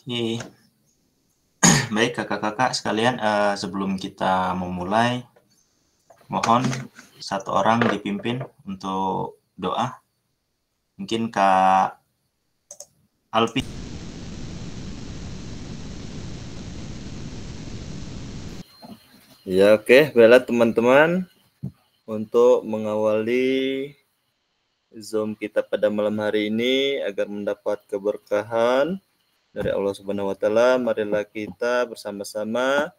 Oke. Baik kakak-kakak sekalian, sebelum kita memulai, mohon satu orang dipimpin untuk doa. Mungkin Kak Alpi. Ya, oke. Baiklah teman-teman, untuk mengawali Zoom kita pada malam hari ini agar mendapat keberkahan dari Allah Subhanahu wa taala, marilah kita bersama-sama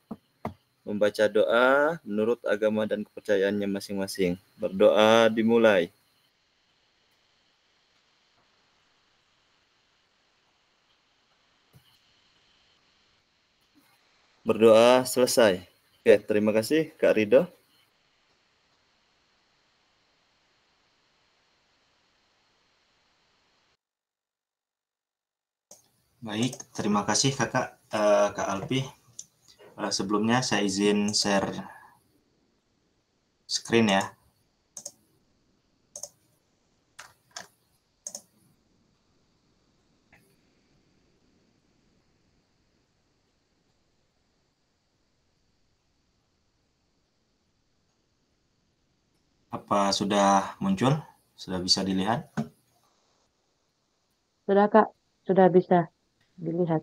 membaca doa menurut agama dan kepercayaannya masing-masing. Berdoa dimulai. Berdoa selesai. Oke, terima kasih Kak Ridho. Baik, terima kasih kakak Kak Alpi. Sebelumnya saya izin share screen ya. Apa sudah muncul? Sudah bisa dilihat? Sudah Kak, sudah bisa dilihat.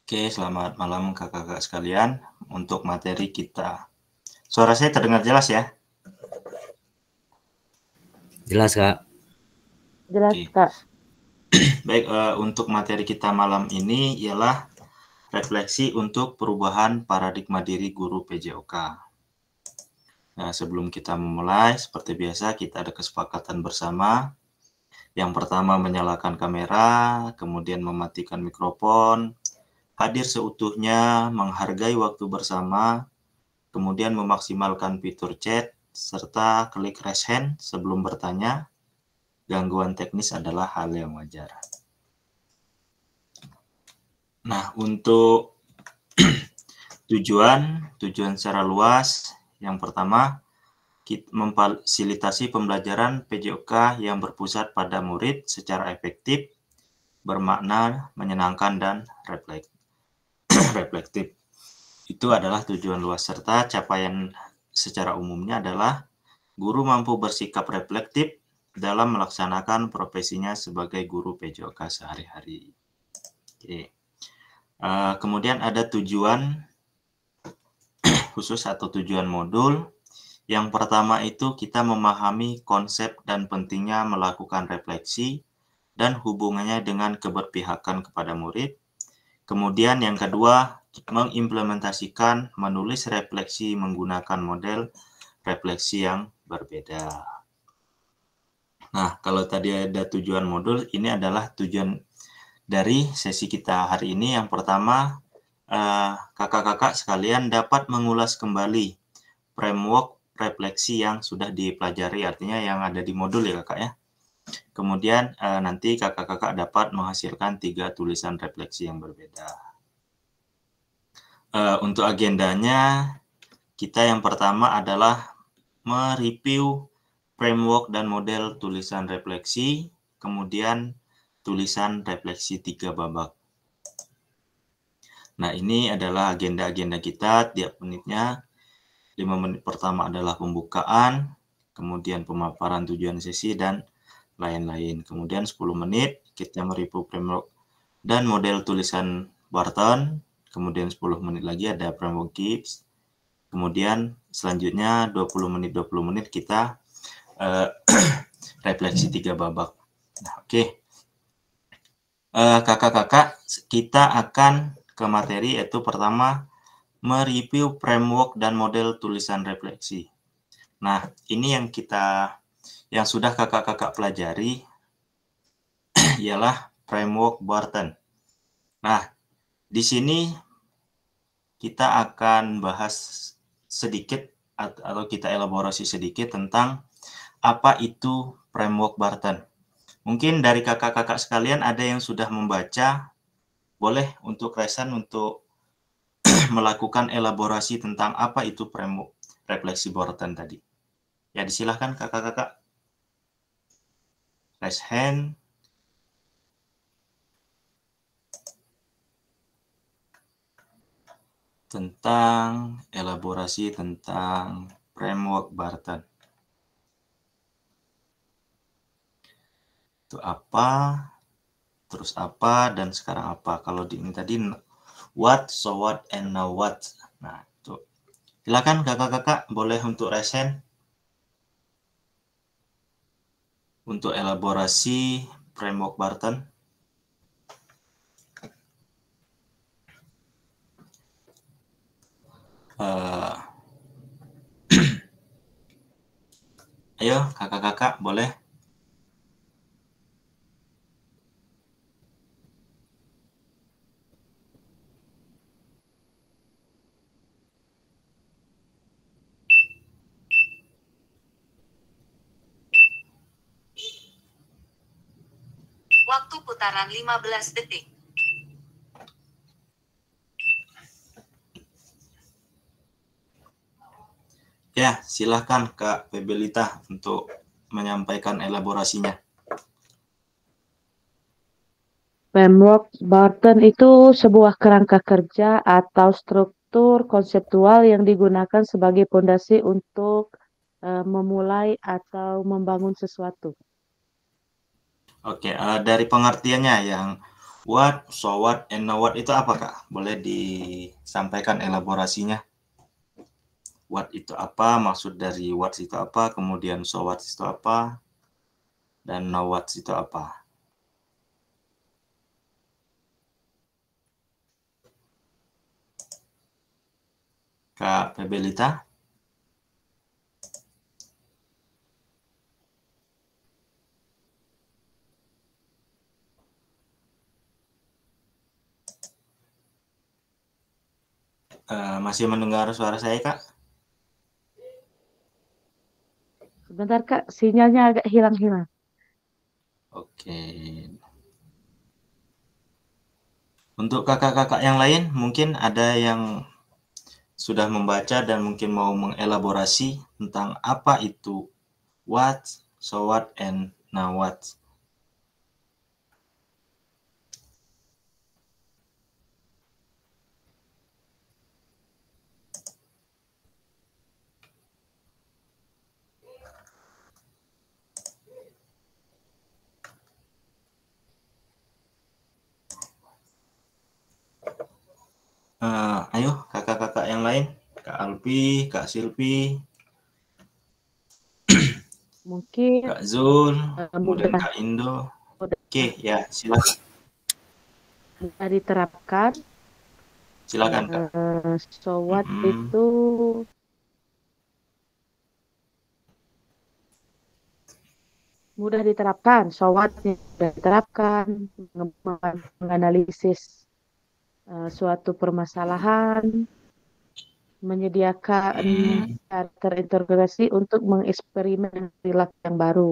Oke, selamat malam kakak-kakak sekalian. Untuk materi kita, suara saya terdengar jelas ya? Jelas Kak. Jelas Oke. Kak. Baik, untuk materi kita malam ini ialah refleksi untuk perubahan paradigma diri guru PJOK. Nah, sebelum kita memulai, seperti biasa kita ada kesepakatan bersama. Yang pertama menyalakan kamera, kemudian mematikan mikrofon, hadir seutuhnya, menghargai waktu bersama, kemudian memaksimalkan fitur chat, serta klik raise hand sebelum bertanya. Gangguan teknis adalah hal yang wajar. Nah, untuk tujuan secara luas, yang pertama, memfasilitasi pembelajaran PJOK yang berpusat pada murid secara efektif, bermakna, menyenangkan, dan reflektif. Itu adalah tujuan luas, serta capaian secara umumnya adalah guru mampu bersikap reflektif dalam melaksanakan profesinya sebagai guru PJOK sehari-hari. Oke. Kemudian ada tujuan khusus atau tujuan modul. Yang pertama itu kita memahami konsep dan pentingnya melakukan refleksi dan hubungannya dengan keberpihakan kepada murid. Kemudian yang kedua, mengimplementasikan menulis refleksi menggunakan model refleksi yang berbeda. Nah, kalau tadi ada tujuan modul, ini adalah tujuan dari sesi kita hari ini. Yang pertama, kakak-kakak sekalian dapat mengulas kembali framework refleksi yang sudah dipelajari, artinya yang ada di modul ya kakak ya. Kemudian nanti kakak-kakak dapat menghasilkan 3 tulisan refleksi yang berbeda. Untuk agendanya, kita yang pertama adalah mereview framework dan model tulisan refleksi, kemudian tulisan refleksi 3 babak. Nah, ini adalah agenda-agenda kita tiap menitnya. 5 menit pertama adalah pembukaan, kemudian pemaparan tujuan sesi, dan lain-lain. Kemudian 10 menit kita mereview framework dan model tulisan Barton. Kemudian 10 menit lagi ada framework Gibbs. Kemudian selanjutnya 20 menit kita refleksi 3 babak. Nah, oke. Kakak-kakak, kita akan ke materi, yaitu pertama mereview framework dan model tulisan refleksi. Nah, ini yang sudah kakak-kakak pelajari ialah framework Barton. Nah, di sini kita akan bahas sedikit atau kita elaborasi sedikit tentang apa itu framework Barton. Mungkin dari kakak-kakak sekalian ada yang sudah membaca, boleh untuk Resan untuk melakukan elaborasi tentang apa itu framework refleksi Barton tadi. Ya, disilahkan kakak-kakak. Raise hand. tentang elaborasi tentang framework Barton. Itu apa, terus apa, dan sekarang apa. Kalau di ini tadi what, so what, and now what. Nah, itu. Silakan kakak-kakak boleh untuk resen untuk elaborasi framework Barton. Ayo kakak-kakak boleh. Waktu putaran 15 detik. Ya, silahkan Kak Febelita untuk menyampaikan elaborasinya. Framework Barton itu sebuah kerangka kerja atau struktur konseptual yang digunakan sebagai fondasi untuk memulai atau membangun sesuatu. Oke, dari pengertiannya yang what, so what, and now what itu apa Kak? Boleh disampaikan elaborasinya. What itu apa, maksud dari what itu apa, kemudian so what itu apa, dan now what itu apa. Kak Febelita. Masih mendengar suara saya, Kak? Sebentar Kak, sinyalnya agak hilang-hilang. Oke. Untuk kakak-kakak yang lain, mungkin ada yang sudah membaca dan mungkin mau mengelaborasi tentang apa itu what, so what, and now what. Ayo kakak-kakak yang lain, Kak Alpi, Kak Silvi, Mungkin Kak Zul, kemudian mudah Kak Indo. Oke, ya silakan. mudah diterapkan. Silakan Kak. So what itu mudah diterapkan, so what mudah diterapkan, menganalisis suatu permasalahan, menyediakan terintegrasi untuk mengeksperimen perilaku yang baru.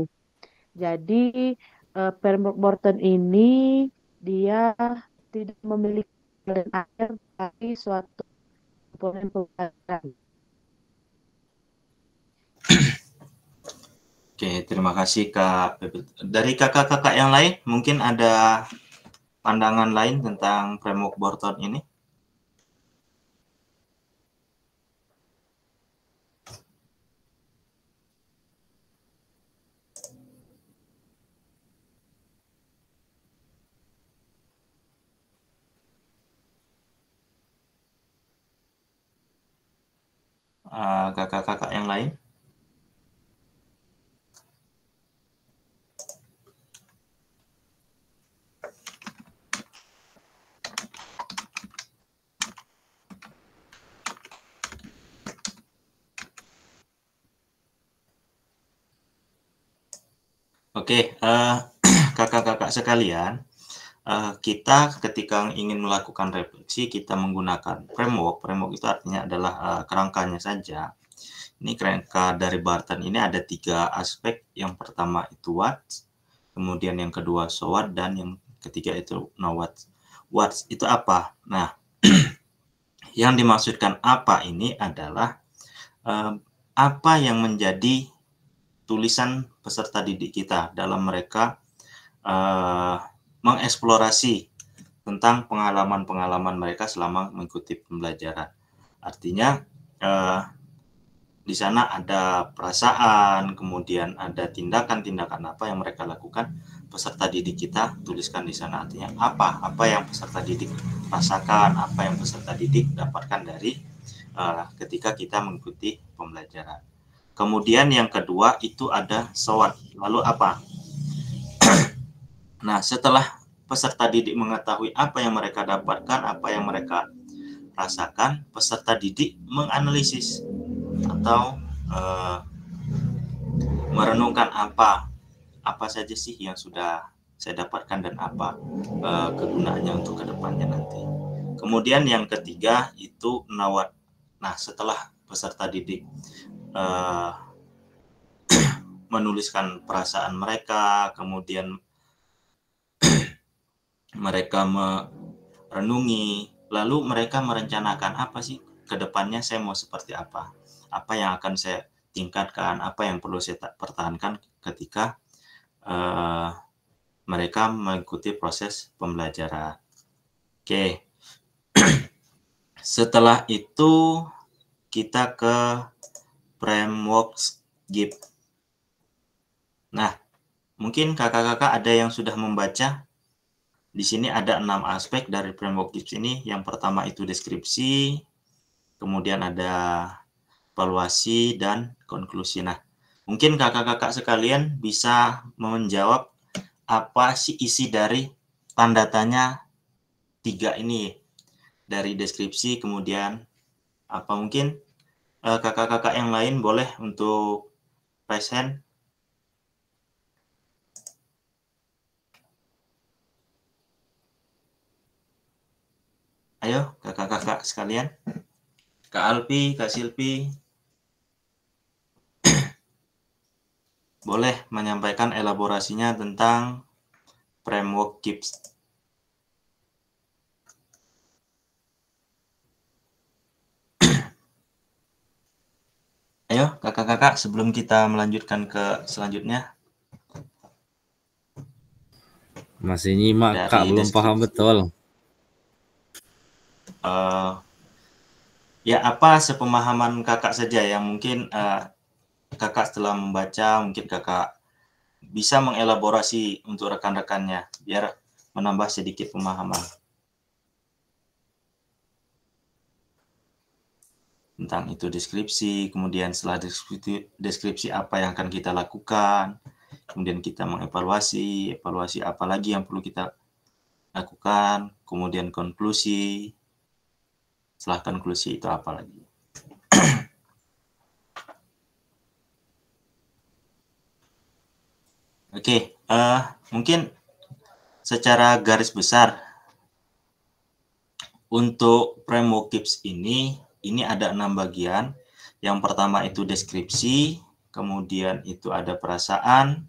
Jadi framework Barton ini dia tidak memiliki dan akhir tapi suatu komponen pembelajaran. Oke, terima kasih Kak. Dari kakak-kakak yang lain, mungkin ada pandangan lain tentang framework Barton ini? Kakak-kakak yang lain? Oke, kakak-kakak sekalian, kita ketika ingin melakukan refleksi, kita menggunakan framework. Framework itu artinya adalah kerangkanya saja. Ini kerangka dari Barton ini ada 3 aspek. Yang pertama itu what, kemudian yang kedua so what, dan yang ketiga itu now what. What itu apa? Nah, yang dimaksudkan apa ini adalah apa yang menjadi tulisan peserta didik kita dalam mereka mengeksplorasi tentang pengalaman-pengalaman mereka selama mengikuti pembelajaran. Artinya di sana ada perasaan, kemudian ada tindakan-tindakan apa yang mereka lakukan, peserta didik kita tuliskan di sana. Artinya apa yang peserta didik rasakan, apa yang peserta didik dapatkan dari ketika kita mengikuti pembelajaran. Kemudian yang kedua itu ada SWOT. Lalu apa? Nah, setelah peserta didik mengetahui apa yang mereka dapatkan, apa yang mereka rasakan, peserta didik menganalisis atau merenungkan apa saja sih yang sudah saya dapatkan dan apa kegunaannya untuk kedepannya nanti. Kemudian yang ketiga itu NAWAT. Nah, setelah peserta didik menuliskan perasaan mereka, kemudian mereka merenungi, lalu mereka merencanakan apa sih kedepannya saya mau seperti apa yang akan saya tingkatkan, apa yang perlu saya pertahankan ketika mereka mengikuti proses pembelajaran. Oke. Setelah itu kita ke framework GIP. Nah, mungkin kakak-kakak ada yang sudah membaca. Di sini ada 6 aspek dari framework GIP ini. Yang pertama itu deskripsi, kemudian ada evaluasi dan konklusi. Nah, mungkin kakak-kakak sekalian bisa menjawab apa sih isi dari tanda tanya 3 ini. Dari deskripsi, kemudian apa mungkin kakak-kakak yang lain boleh untuk raise hand. Ayo kakak-kakak sekalian. Kak Alpi, Kak Silpi. Boleh menyampaikan elaborasinya tentang framework GIP. Ayo kakak-kakak sebelum kita melanjutkan ke selanjutnya. Masih nyimak Kak, belum paham betul. Ya apa sepemahaman kakak saja yang mungkin kakak setelah membaca mungkin kakak bisa mengelaborasi untuk rekan-rekannya biar menambah sedikit pemahaman tentang itu deskripsi, kemudian setelah deskripsi apa yang akan kita lakukan, kemudian kita mengevaluasi, evaluasi apa lagi yang perlu kita lakukan, kemudian konklusi, setelah konklusi itu apa lagi. Oke, mungkin secara garis besar untuk framework GIPS ini ada 6 bagian. Yang pertama itu deskripsi, kemudian itu ada perasaan,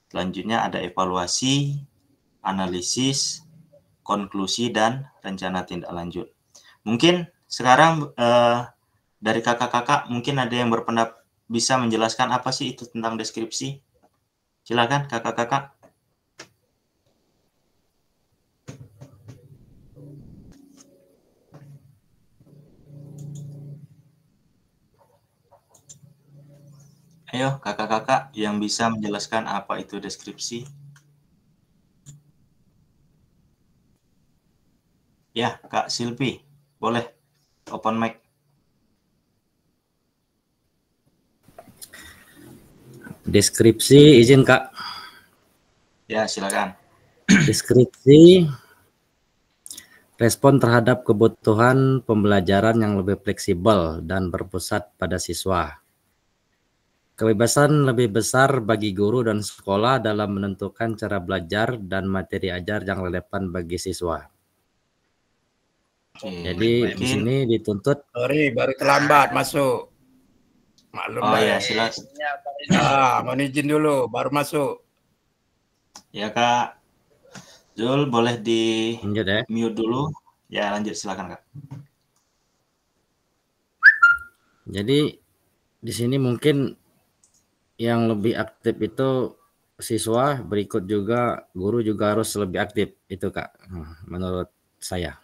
selanjutnya ada evaluasi, analisis, konklusi, dan rencana tindak lanjut. Mungkin sekarang dari kakak-kakak mungkin ada yang berpendapat bisa menjelaskan apa sih itu tentang deskripsi. Silakan kakak-kakak. Ayo kakak-kakak yang bisa menjelaskan apa itu deskripsi. Ya, Kak Silpi, boleh open mic. Deskripsi, izin Kak. Ya, silakan. Deskripsi respon terhadap kebutuhan pembelajaran yang lebih fleksibel dan berpusat pada siswa. Kebebasan lebih besar bagi guru dan sekolah dalam menentukan cara belajar dan materi ajar yang relevan bagi siswa. Jadi di sini dituntut. Sorry, baru terlambat masuk. Maklum oh ya, silakan. Mohon izin dulu, baru masuk. Ya Kak Zul, boleh di Lanjut ya. mute dulu. Ya lanjut, silakan Kak. Jadi di sini mungkin yang lebih aktif itu siswa, berikut juga guru juga harus lebih aktif itu Kak, menurut saya.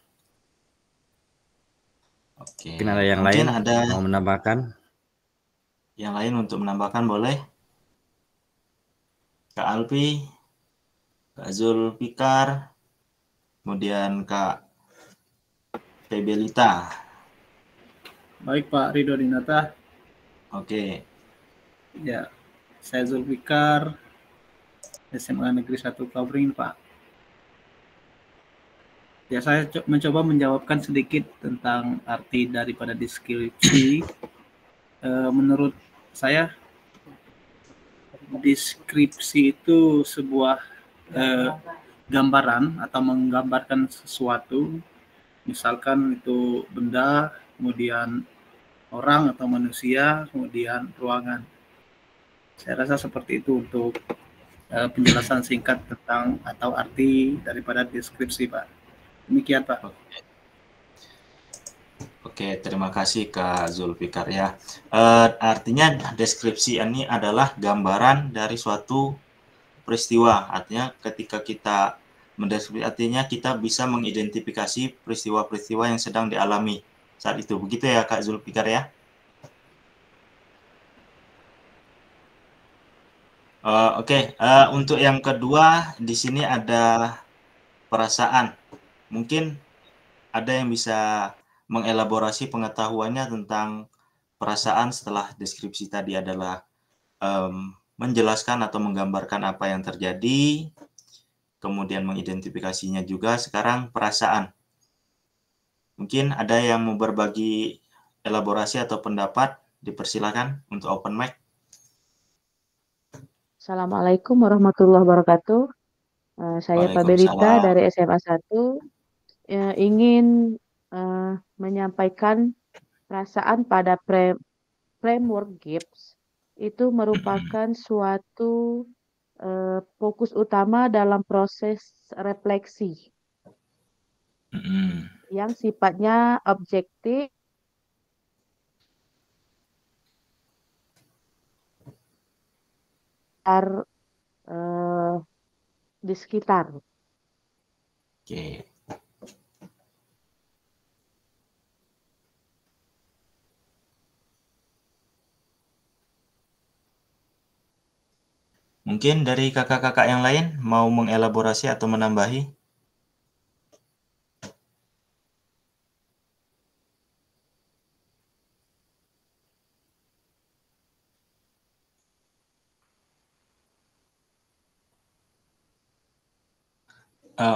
Oke. Mungkin ada yang Mungkin lain ada mau menambahkan? yang lain untuk menambahkan boleh? Kak Alpi, Kak Zulfikar, kemudian Kak Febelita. Baik Pak Ridho Dinata. Oke. Ya, saya Zulfikar, SMA Negeri 1 Kabring, Pak. Ya, saya mencoba menjawabkan sedikit tentang arti daripada deskripsi. Menurut saya, deskripsi itu sebuah gambaran atau menggambarkan sesuatu, misalkan itu benda, kemudian orang atau manusia, kemudian ruangan. Saya rasa seperti itu untuk penjelasan singkat tentang atau arti daripada deskripsi, Pak. Demikian, Pak. Oke, terima kasih Kak Zulfikar ya. Artinya deskripsi ini adalah gambaran dari suatu peristiwa. Artinya ketika kita mendeskripsi, artinya kita bisa mengidentifikasi peristiwa-peristiwa yang sedang dialami saat itu. Begitu ya Kak Zulfikar ya? Oke. Untuk yang kedua di sini ada perasaan. Mungkin ada yang bisa mengelaborasi pengetahuannya tentang perasaan setelah deskripsi tadi adalah menjelaskan atau menggambarkan apa yang terjadi, kemudian mengidentifikasinya juga. Sekarang perasaan. Mungkin ada yang mau berbagi elaborasi atau pendapat, dipersilakan untuk open mic. Assalamualaikum warahmatullahi wabarakatuh. Saya Febelita dari SMA 1 ingin menyampaikan perasaan pada framework Gibbs itu merupakan suatu fokus utama dalam proses refleksi yang sifatnya objektif di sekitar. Oke. Mungkin dari kakak-kakak yang lain mau mengelaborasi atau menambahi?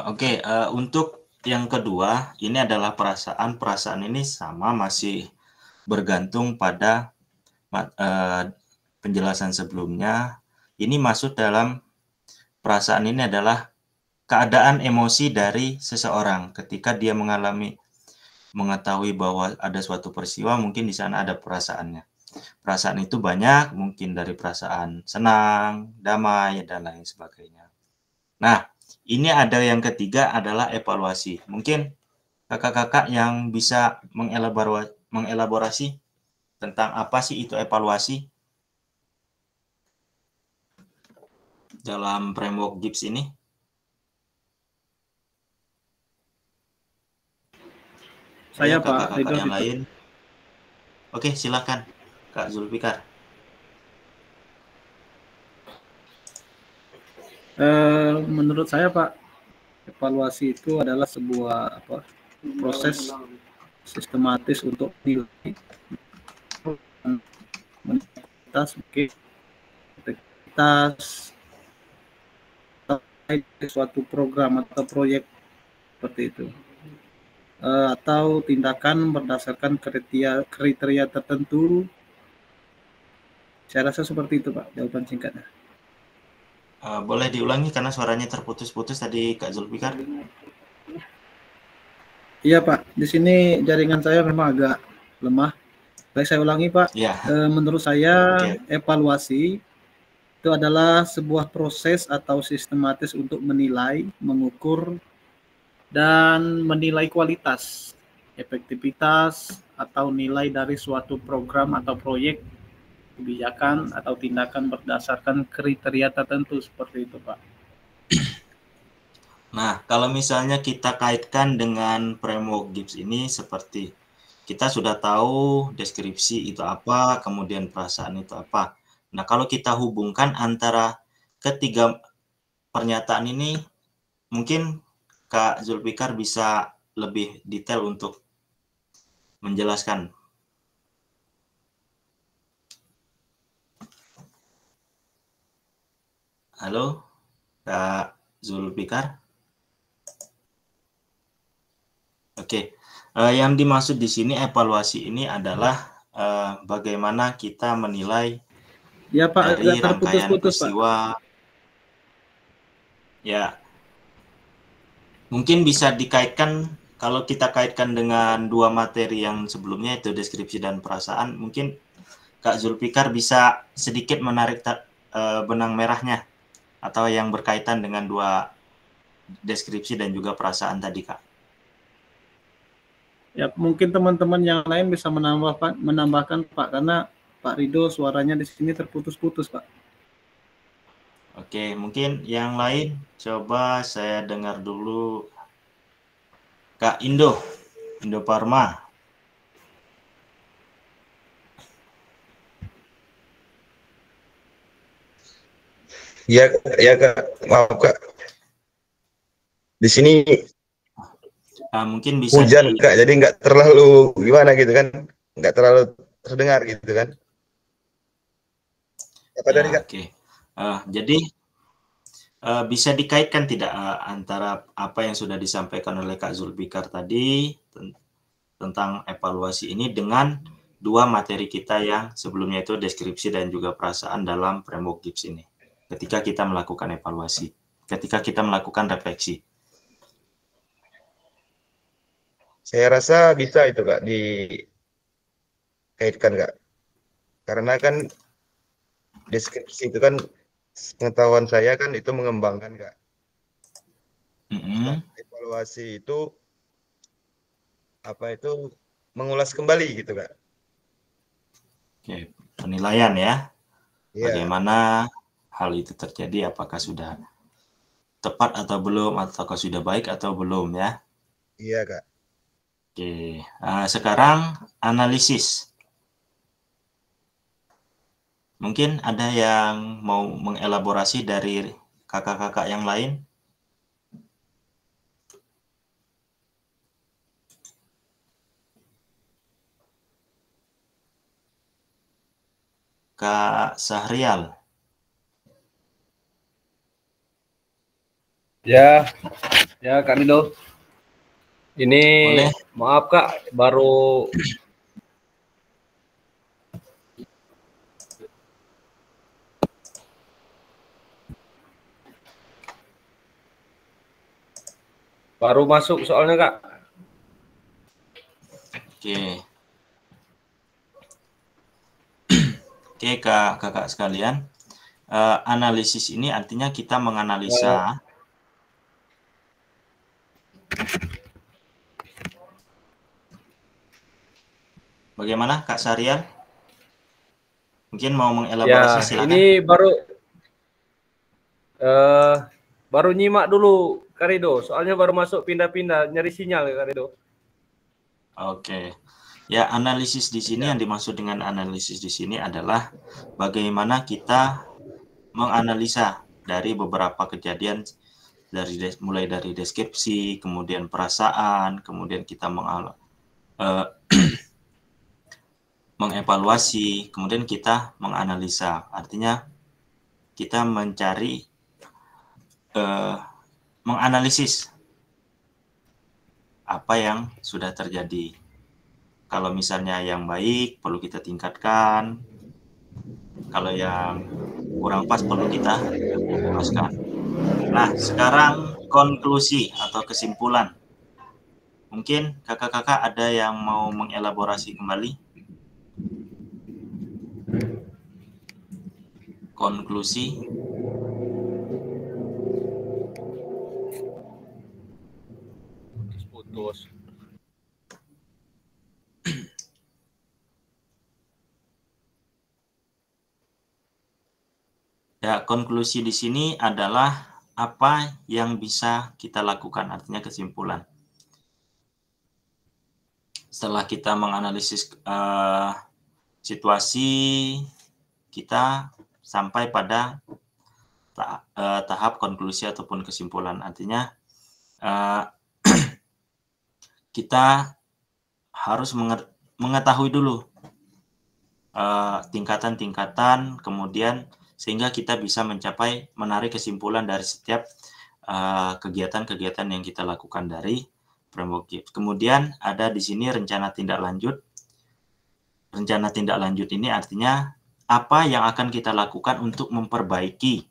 Oke. Untuk yang kedua, ini adalah perasaan. Perasaan ini sama masih bergantung pada penjelasan sebelumnya. Ini masuk dalam perasaan ini adalah keadaan emosi dari seseorang ketika dia mengetahui bahwa ada suatu peristiwa, mungkin di sana ada perasaannya. Perasaan itu banyak, mungkin dari perasaan senang, damai, dan lain sebagainya. Nah, ini ada yang ketiga adalah evaluasi. Mungkin kakak-kakak yang bisa mengelaborasi tentang apa sih itu evaluasi dalam framework Gibbs ini? Saya kakak-kakak Pak yang lain. Oke, silakan Kak Zulfikar. Menurut saya Pak, evaluasi itu adalah sebuah proses sistematis untuk menilai aktivitas suatu program atau proyek seperti itu, atau tindakan berdasarkan kriteria tertentu. Saya rasa seperti itu Pak, jawaban singkatnya. Boleh diulangi karena suaranya terputus-putus tadi Kak Zulfikar. Iya Pak, di sini jaringan saya memang agak lemah. Baik, saya ulangi Pak. Ya. Menurut saya evaluasi itu adalah sebuah proses atau sistematis untuk menilai, mengukur, dan menilai kualitas, efektivitas, atau nilai dari suatu program atau proyek, kebijakan atau tindakan berdasarkan kriteria tertentu seperti itu Pak. Nah, kalau misalnya kita kaitkan dengan framework Gibbs ini seperti kita sudah tahu deskripsi itu apa, kemudian perasaan itu apa. Nah, kalau kita hubungkan antara ketiga pernyataan ini, mungkin Kak Zulfikar bisa lebih detail untuk menjelaskan. Halo, Kak Zulfikar? Oke, yang dimaksud di sini evaluasi ini adalah bagaimana kita menilai Ya Pak, dari agak rangkaian terputus-putus Pak. peristiwa. Ya, mungkin bisa dikaitkan, kalau kita kaitkan dengan dua materi yang sebelumnya, itu deskripsi dan perasaan, mungkin Kak Zulfikar bisa sedikit menarik benang merahnya, atau yang berkaitan dengan dua deskripsi dan juga perasaan tadi, Kak. Ya, mungkin teman-teman yang lain bisa menambahkan Pak, karena Pak Rido suaranya di sini terputus-putus Pak. Oke, mungkin yang lain coba saya dengar dulu Kak Indo Parma. Ya Kak, maaf Kak. Di sini Mungkin bisa hujan Kak, jadi nggak terlalu gimana gitu kan, nggak terlalu terdengar gitu kan. Apa tadi Kak? Oke. Jadi bisa dikaitkan tidak antara apa yang sudah disampaikan oleh Kak Zulfikar tadi tentang evaluasi ini dengan dua materi kita yang sebelumnya, itu deskripsi dan juga perasaan dalam framework GIPS ini. Ketika kita melakukan evaluasi, ketika kita melakukan refleksi. Saya rasa bisa itu Kak dikaitkan Kak. Karena kan deskripsi itu kan, pengetahuan saya kan itu mengembangkan Kak. Nah, evaluasi itu mengulas kembali gitu Kak. Oke, penilaian ya. Iya. Bagaimana hal itu terjadi, apakah sudah tepat atau belum, ataukah sudah baik atau belum ya. Iya Kak. Oke, sekarang analisis. Mungkin ada yang mau mengelaborasi dari kakak-kakak yang lain? Kak Sahrial. Ya Kak Rido. Ini boleh. Maaf Kak, baru masuk soalnya Kak. Oke. Oke kakak sekalian, analisis ini artinya kita menganalisa bagaimana Kak Sahrial? Mungkin mau mengelaborasi, silakan. Ini baru nyimak dulu Kak Rido, soalnya baru masuk pindah-pindah nyari sinyal Kak Rido. Oke. Ya, analisis di sini yang dimaksud dengan analisis di sini adalah bagaimana kita menganalisa dari beberapa kejadian, mulai dari deskripsi, kemudian perasaan, kemudian kita mengevaluasi, kemudian kita menganalisa. Artinya kita mencari menganalisis apa yang sudah terjadi. Kalau misalnya yang baik perlu kita tingkatkan, kalau yang kurang pas perlu kita luruskan. Nah, sekarang konklusi atau kesimpulan. Mungkin kakak-kakak ada yang mau mengelaborasi kembali? Konklusi. Putus. Ya, konklusi di sini adalah apa yang bisa kita lakukan, artinya kesimpulan. setelah kita menganalisis situasi, kita sampai pada tahap konklusi ataupun kesimpulan. Artinya kita harus mengetahui dulu tingkatan-tingkatan, kemudian sehingga kita bisa menarik kesimpulan dari setiap kegiatan-kegiatan yang kita lakukan dari framework GIPS. Kemudian ada di sini rencana tindak lanjut. Rencana tindak lanjut ini artinya apa yang akan kita lakukan untuk memperbaiki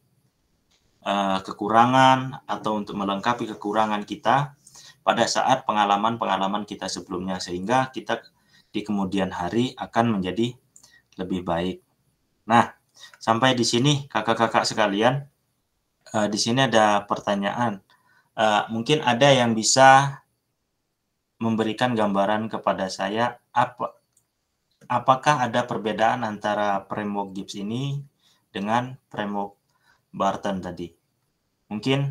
kekurangan atau untuk melengkapi kekurangan kita pada saat pengalaman-pengalaman kita sebelumnya, sehingga kita di kemudian hari akan menjadi lebih baik. Nah, sampai di sini kakak-kakak sekalian, di sini ada pertanyaan. Mungkin ada yang bisa memberikan gambaran kepada saya apakah ada perbedaan antara framework GIPS ini dengan framework Barton tadi? Mungkin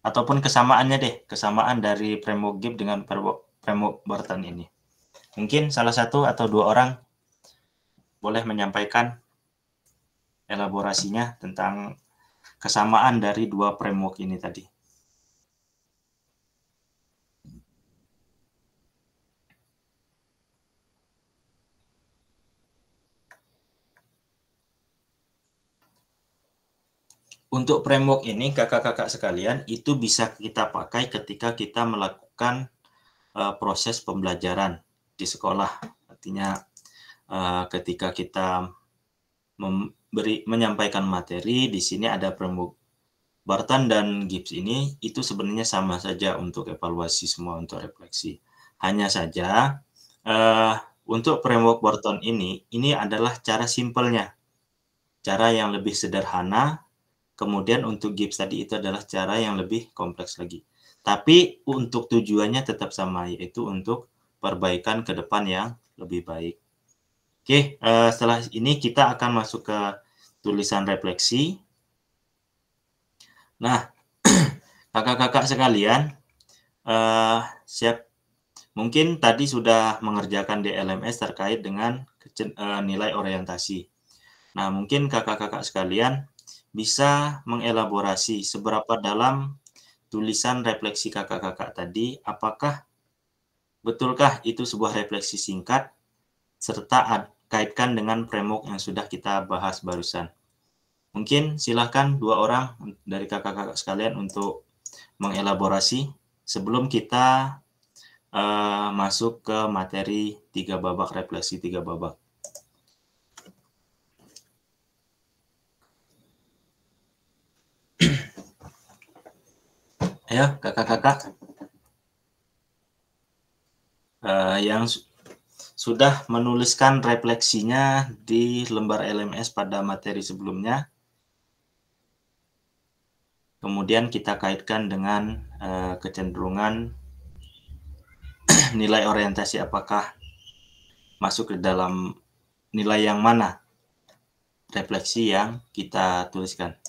ataupun kesamaannya deh, kesamaan dari framework GIPS dengan framework Barton ini. Mungkin salah satu atau dua orang boleh menyampaikan elaborasinya tentang kesamaan dari dua framework ini tadi. Untuk framework ini, kakak-kakak sekalian, itu bisa kita pakai ketika kita melakukan proses pembelajaran di sekolah. Artinya ketika kita menyampaikan materi, di sini ada framework Barton dan GIPS ini, itu sebenarnya sama saja untuk evaluasi semua, untuk refleksi. Hanya saja untuk framework Barton ini adalah cara simpelnya, cara yang lebih sederhana. Kemudian untuk GIPS tadi itu adalah cara yang lebih kompleks lagi. Tapi untuk tujuannya tetap sama, yaitu untuk perbaikan ke depan yang lebih baik. Oke, setelah ini kita akan masuk ke tulisan refleksi. Nah, kakak-kakak sekalian, siap. Mungkin tadi sudah mengerjakan di LMS terkait dengan nilai orientasi. Nah, mungkin kakak-kakak sekalian bisa mengelaborasi seberapa dalam tulisan refleksi kakak-kakak tadi, apakah betulkah itu sebuah refleksi singkat, serta kaitkan dengan framework yang sudah kita bahas barusan. Mungkin silahkan dua orang dari kakak-kakak sekalian untuk mengelaborasi sebelum kita masuk ke materi 3 babak, refleksi 3 babak. Ayo kakak-kakak yang sudah menuliskan refleksinya di lembar LMS pada materi sebelumnya, kemudian kita kaitkan dengan kecenderungan nilai orientasi, apakah masuk ke dalam nilai yang mana refleksi yang kita tuliskan.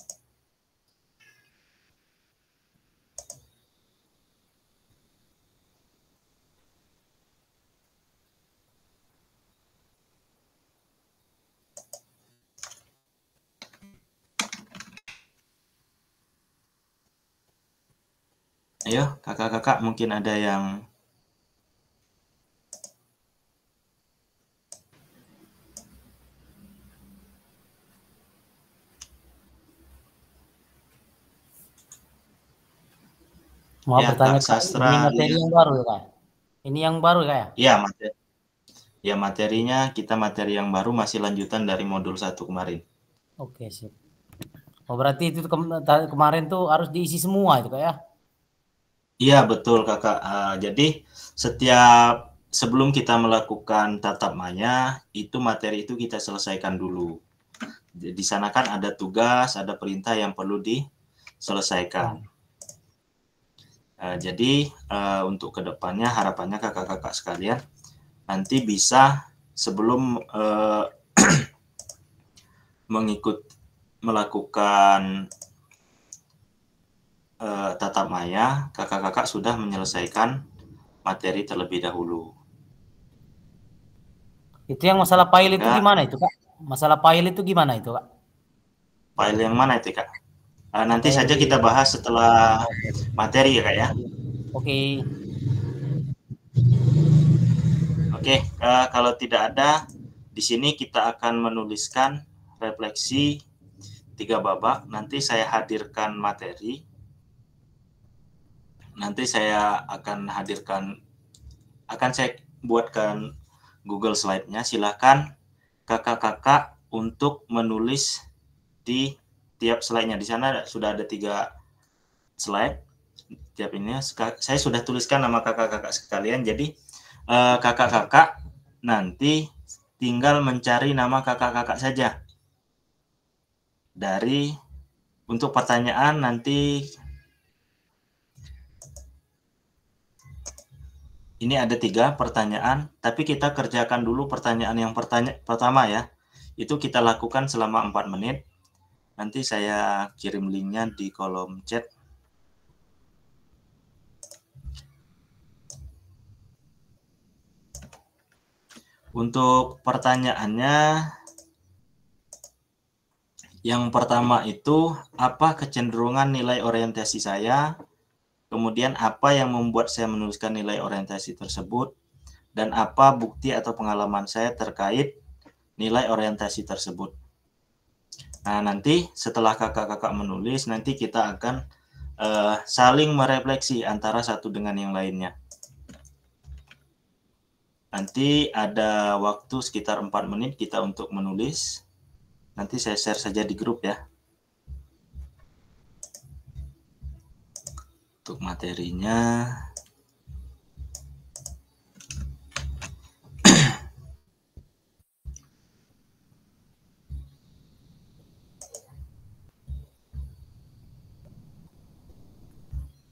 Ayo, kakak-kakak mungkin ada yang mau ya, bertanya, Kak Sastra. ini materi yang baru ya, Kak? Ini yang baru ya, Kak? Ya, materinya kita materi yang baru, masih lanjutan dari modul 1 kemarin. Oke, sip. Oh, berarti itu kemarin tuh harus diisi semua itu, Kak ya? Iya, betul kakak. Jadi sebelum kita melakukan tatap maya, itu materi itu kita selesaikan dulu. Di sana kan ada tugas, ada perintah yang perlu diselesaikan. Jadi untuk kedepannya harapannya kakak-kakak sekalian nanti bisa sebelum melakukan tatap maya, kakak-kakak sudah menyelesaikan materi terlebih dahulu. Itu yang masalah file itu Kak. gimana itu, Kak? Masalah file itu gimana itu, Kak? File yang mana itu, Kak? Nanti saja kita bahas setelah materi ya, Kak ya. Oke. Oke, kalau tidak ada, di sini kita akan menuliskan refleksi 3 babak. Nanti saya hadirkan materi. Nanti saya akan saya buatkan Google Slide-nya. Silakan kakak-kakak untuk menulis di tiap slide-nya. Di sana sudah ada 3 slide. Tiap ini saya sudah tuliskan nama kakak-kakak sekalian. Jadi kakak-kakak nanti tinggal mencari nama kakak-kakak saja. Untuk pertanyaan nanti ini ada 3 pertanyaan, tapi kita kerjakan dulu pertanyaan yang pertama ya. Itu kita lakukan selama 4 menit. Nanti saya kirim linknya di kolom chat. Untuk pertanyaannya, yang pertama itu, apa kecenderungan nilai orientasi saya? Kemudian apa yang membuat saya menuliskan nilai orientasi tersebut? Dan apa bukti atau pengalaman saya terkait nilai orientasi tersebut? Nah, nanti setelah kakak-kakak menulis, nanti kita akan saling merefleksi antara satu dengan yang lainnya. Nanti ada waktu sekitar 4 menit kita untuk menulis. Nanti saya share saja di grup ya. Untuk materinya.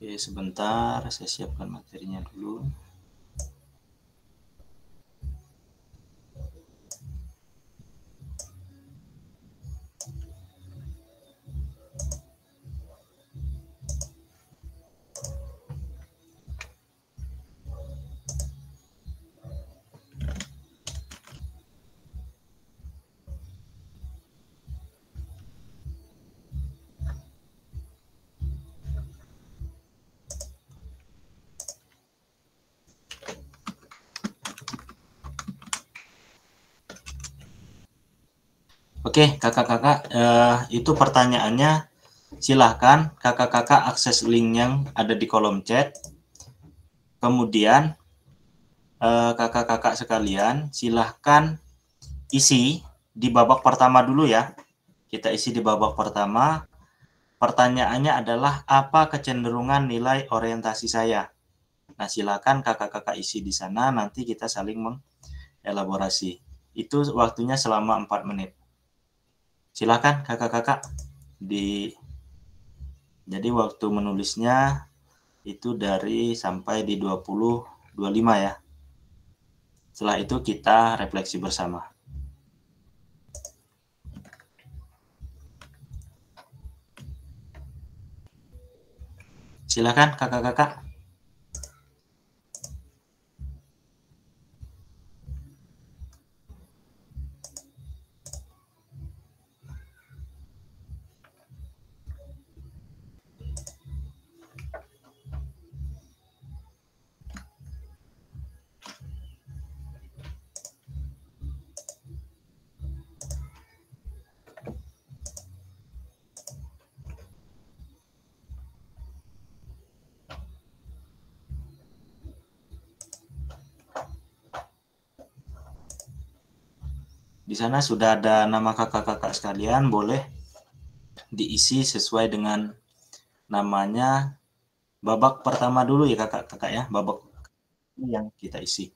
Oke, sebentar, saya siapkan materinya dulu. Oke, kakak-kakak, itu pertanyaannya. Silahkan kakak-kakak akses link yang ada di kolom chat. Kemudian, kakak-kakak sekalian, silahkan isi di babak pertama dulu ya. Kita isi di babak pertama. Pertanyaannya adalah, apa kecenderungan nilai orientasi saya? Nah, silahkan kakak-kakak isi di sana. Nanti kita saling mengelaborasi. Itu waktunya selama 4 menit. Silakan kakak-kakak jadi waktu menulisnya itu dari sampai di 20-25 ya. Setelah itu kita refleksi bersama. Silakan kakak-kakak. Di sana sudah ada nama kakak-kakak sekalian, boleh diisi sesuai dengan namanya. Babak pertama dulu ya kakak-kakak ya, babak yang kita isi.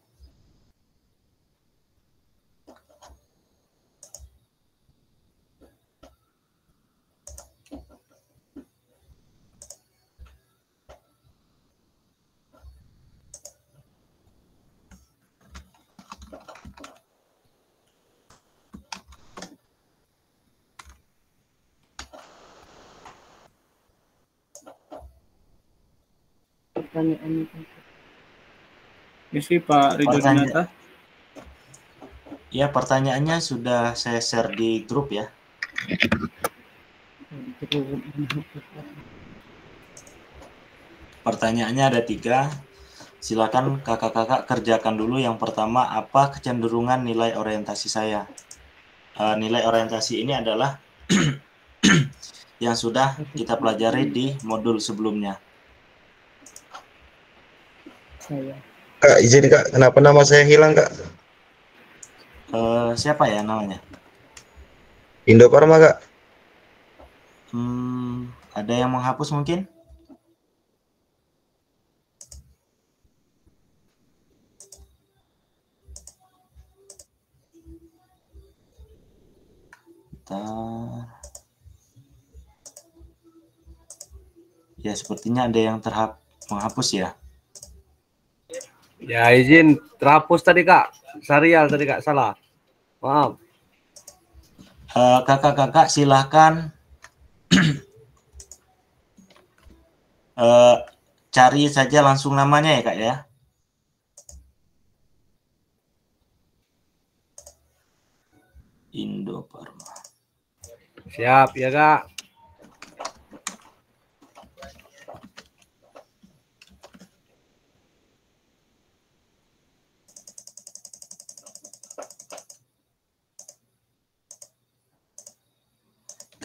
Pertanyaan itu. Misi Pak Ridho Dinata. Ya, pertanyaannya sudah saya share di grup ya. Pertanyaannya ada 3. Silakan kakak-kakak kerjakan dulu. Yang pertama, apa kecenderungan nilai orientasi saya? Nilai orientasi ini adalah yang sudah kita pelajari di modul sebelumnya. Kak, izin Kak, kenapa nama saya hilang Kak? Siapa ya namanya? Indoparma Kak. Ada yang menghapus mungkin? Ya, sepertinya ada yang menghapus ya. Ya, izin terhapus tadi Kak. Sarial tadi Kak, salah. Maaf. Kakak-kakak silahkan cari saja langsung namanya ya Kak ya. Indoparma. Siap ya Kak.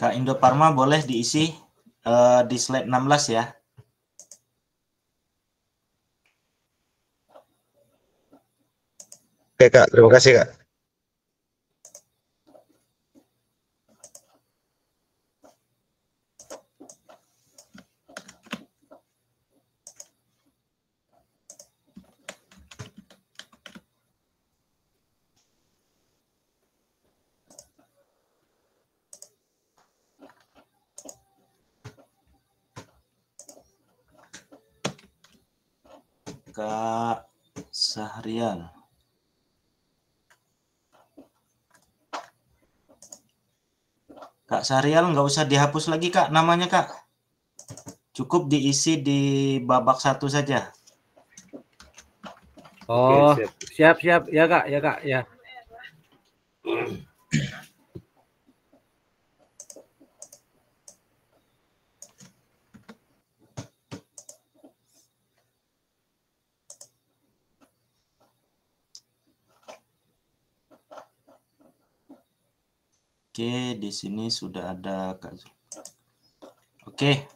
Kak Indoparma boleh diisi di slide 16 ya. Oke Kak, terima kasih Kak. Kak Sahrial. Kak Sahrial nggak usah dihapus lagi Kak namanya Kak. Cukup diisi di babak 1 saja. Oh, siap ya Kak, ya. Oke, di sini sudah ada Kak. Oke,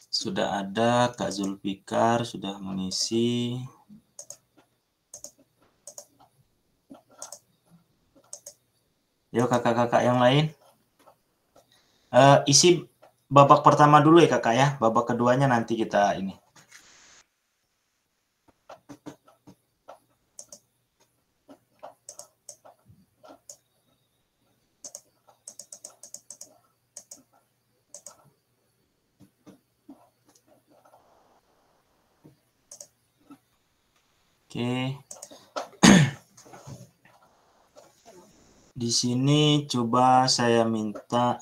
sudah ada Kak Zulfikar sudah mengisi. Yuk kakak-kakak yang lain. Isi babak pertama dulu ya kakak ya. Babak keduanya nanti kita ini. Oke. Di sini coba saya minta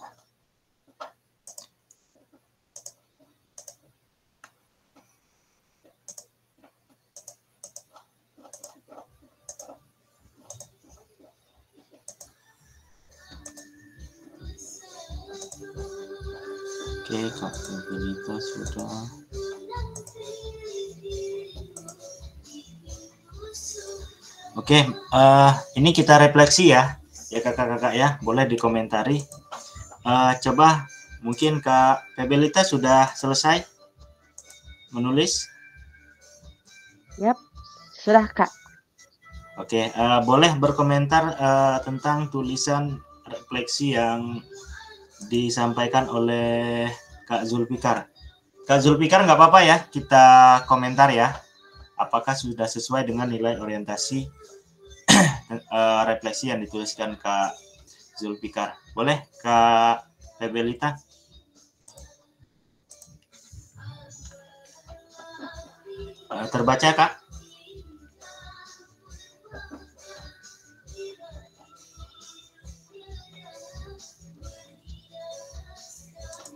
kapabilitas sudah. Oke, ini kita refleksi ya kakak-kakak ya, boleh dikomentari. Coba mungkin Kak Febelita sudah selesai menulis? Yap, sudah Kak. Oke, boleh berkomentar tentang tulisan refleksi yang disampaikan oleh Kak Zulfikar. Kak Zulfikar nggak apa-apa ya, kita komentar ya. Apakah sudah sesuai dengan nilai orientasi refleksi yang dituliskan Kak Zulfikar? Boleh Kak Febelita? Terbaca Kak?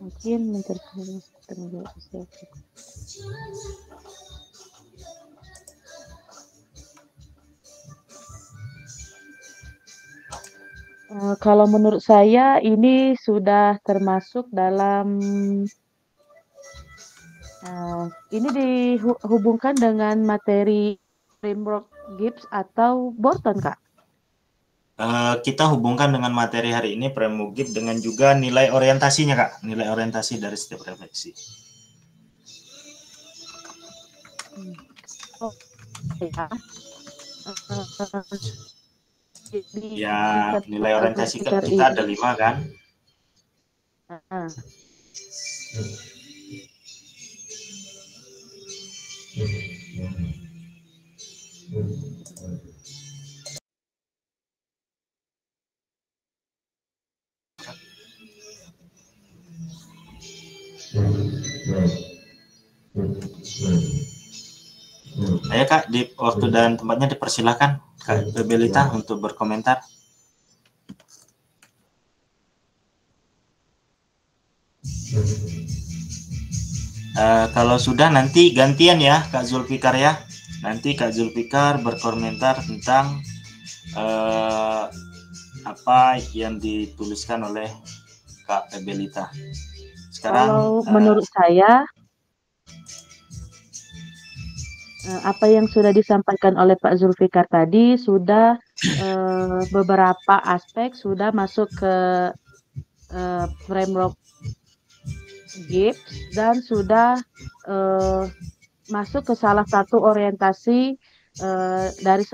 Mungkin mencari Kalau menurut saya ini sudah termasuk dalam ini dihubungkan dengan materi framework Gibbs atau Borton, Kak? Kita hubungkan dengan materi hari ini framework Gibbs dengan juga nilai orientasinya, Kak. Nilai orientasi dari setiap refleksi. Oh, ya. Ya, nilai orientasi kita ada 5 kan? Ayo Kak, di waktu dan tempatnya dipersilakan Kak Bebelita untuk berkomentar. Kalau sudah nanti gantian ya Kak Zulfikar ya. Nanti Kak Zulfikar berkomentar tentang apa yang dituliskan oleh Kak Bebelita. Sekarang kalau menurut saya apa yang sudah disampaikan oleh Pak Zulfikar tadi sudah beberapa aspek sudah masuk ke framework Gibbs dan sudah masuk ke salah satu orientasi dari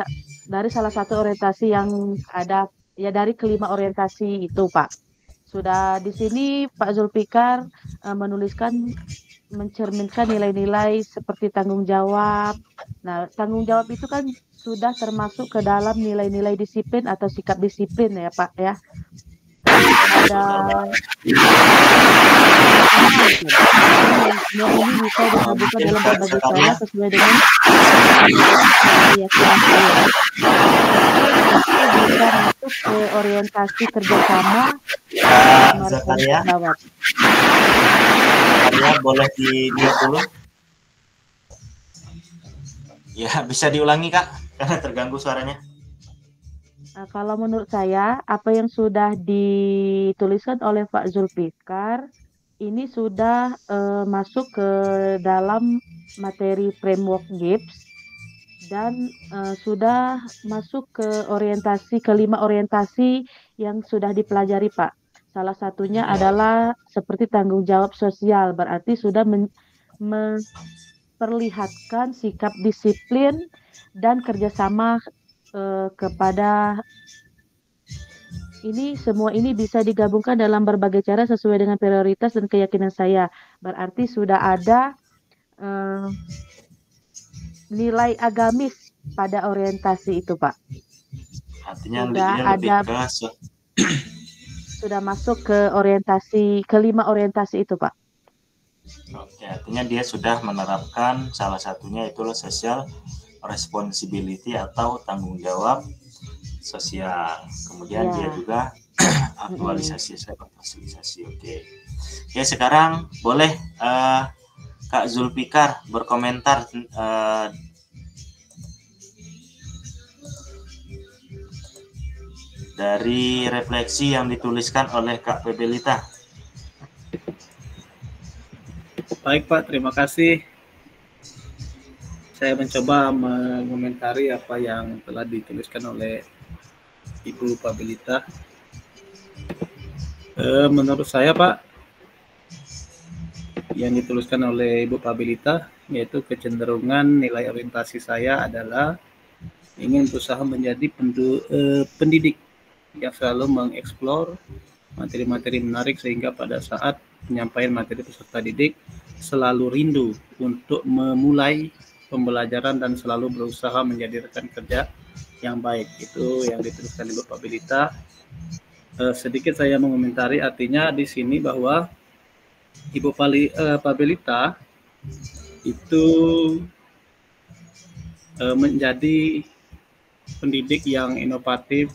salah satu orientasi yang ada ya dari kelima orientasi itu, Pak. Sudah di sini Pak Zulfikar menuliskan mencerminkan nilai-nilai seperti tanggung jawab. Nah, tanggung jawab itu kan sudah termasuk ke dalam nilai-nilai disiplin atau sikap disiplin ya, Pak ya. Ada ini bisa digabungkan dalam berbagai cara sesuai dengan keyakinan saya. Bisa masuk ke orientasi kerjasama. Zakaria, boleh dilihat dulu? Ya, bisa diulangi Kak, karena terganggu suaranya. Kalau menurut saya, apa yang sudah dituliskan oleh Pak Zulfikar, ini sudah masuk ke dalam materi framework Gibbs dan sudah masuk ke orientasi, kelima orientasi yang sudah dipelajari Pak. Salah satunya adalah seperti tanggung jawab sosial, berarti sudah memperlihatkan sikap disiplin dan kerjasama kepada ini semua ini bisa digabungkan dalam berbagai cara sesuai dengan prioritas dan keyakinan saya. Berarti sudah ada nilai agamis pada orientasi itu, Pak. Artinya sudah masuk ke orientasi kelima orientasi itu, Pak. Oke, artinya dia sudah menerapkan salah satunya itulah social responsibility atau tanggung jawab sosial. Kemudian dia juga aktualisasi, fasilitasi. Oke, sekarang boleh Kak Zulfikar berkomentar dari refleksi yang dituliskan oleh Kak Bebelita. Baik Pak, terima kasih. Saya mencoba mengomentari apa yang telah dituliskan oleh Ibu Pabilita. Menurut saya Pak, yang dituliskan oleh Ibu Pabilita, yaitu kecenderungan nilai orientasi saya adalah ingin berusaha menjadi pendidik yang selalu mengeksplor materi-materi menarik sehingga pada saat penyampaian materi peserta didik selalu rindu untuk memulai pembelajaran dan selalu berusaha menjadi rekan kerja yang baik. Itu yang dituliskan Ibu Pabilita. Sedikit saya mengomentari, artinya di sini bahwa Ibu Pabilita itu menjadi pendidik yang inovatif,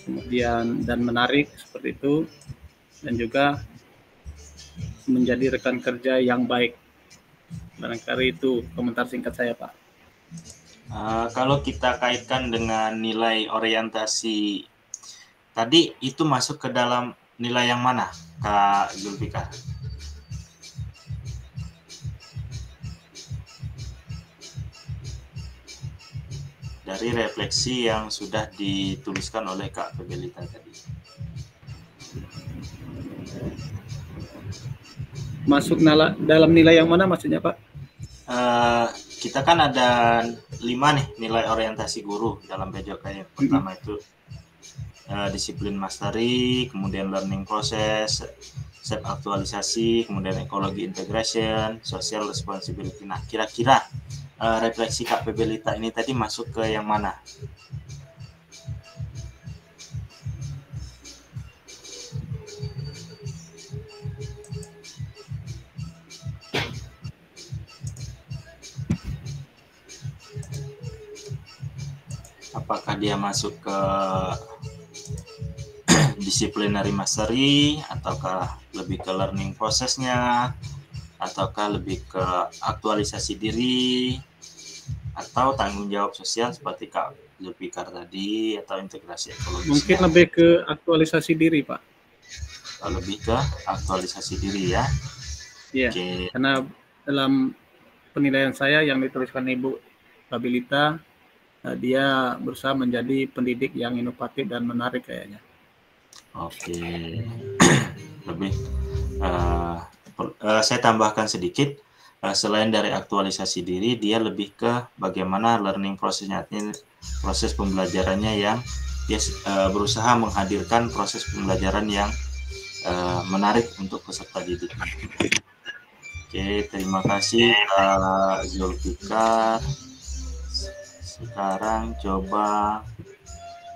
kemudian dan menarik seperti itu, dan juga menjadi rekan kerja yang baik. Barangkali itu komentar singkat saya, Pak. Kalau kita kaitkan dengan nilai orientasi tadi itu masuk ke dalam nilai yang mana, Kak Zulfikar? Dari refleksi yang sudah dituliskan oleh Kak Febelita tadi. Masuk dalam nilai yang mana maksudnya, Pak? Kita kan ada 5 nih nilai orientasi guru dalam PJOK. Yang pertama itu disiplin mastery, kemudian learning process, self aktualisasi, kemudian ekologi integration, social responsibility. Nah, kira-kira refleksi Kak Febelita ini tadi masuk ke yang mana? Apakah dia masuk ke disciplinary mastery, ataukah lebih ke learning prosesnya, ataukah lebih ke aktualisasi diri, atau tanggung jawab sosial seperti Kak Zulfikar tadi, atau integrasi ekologi? Mungkin lebih ke aktualisasi diri, Pak. Lebih ke aktualisasi diri ya. Iya. Okay. Karena dalam penilaian saya yang dituliskan Ibu Febelita, dia berusaha menjadi pendidik yang inovatif dan menarik kayaknya. Oke. Lebih saya tambahkan sedikit, selain dari aktualisasi diri, dia lebih ke bagaimana learning prosesnya, proses pembelajarannya yang dia berusaha menghadirkan proses pembelajaran yang menarik untuk peserta didik. Oke, terima kasih Kak Zulfikar. Sekarang coba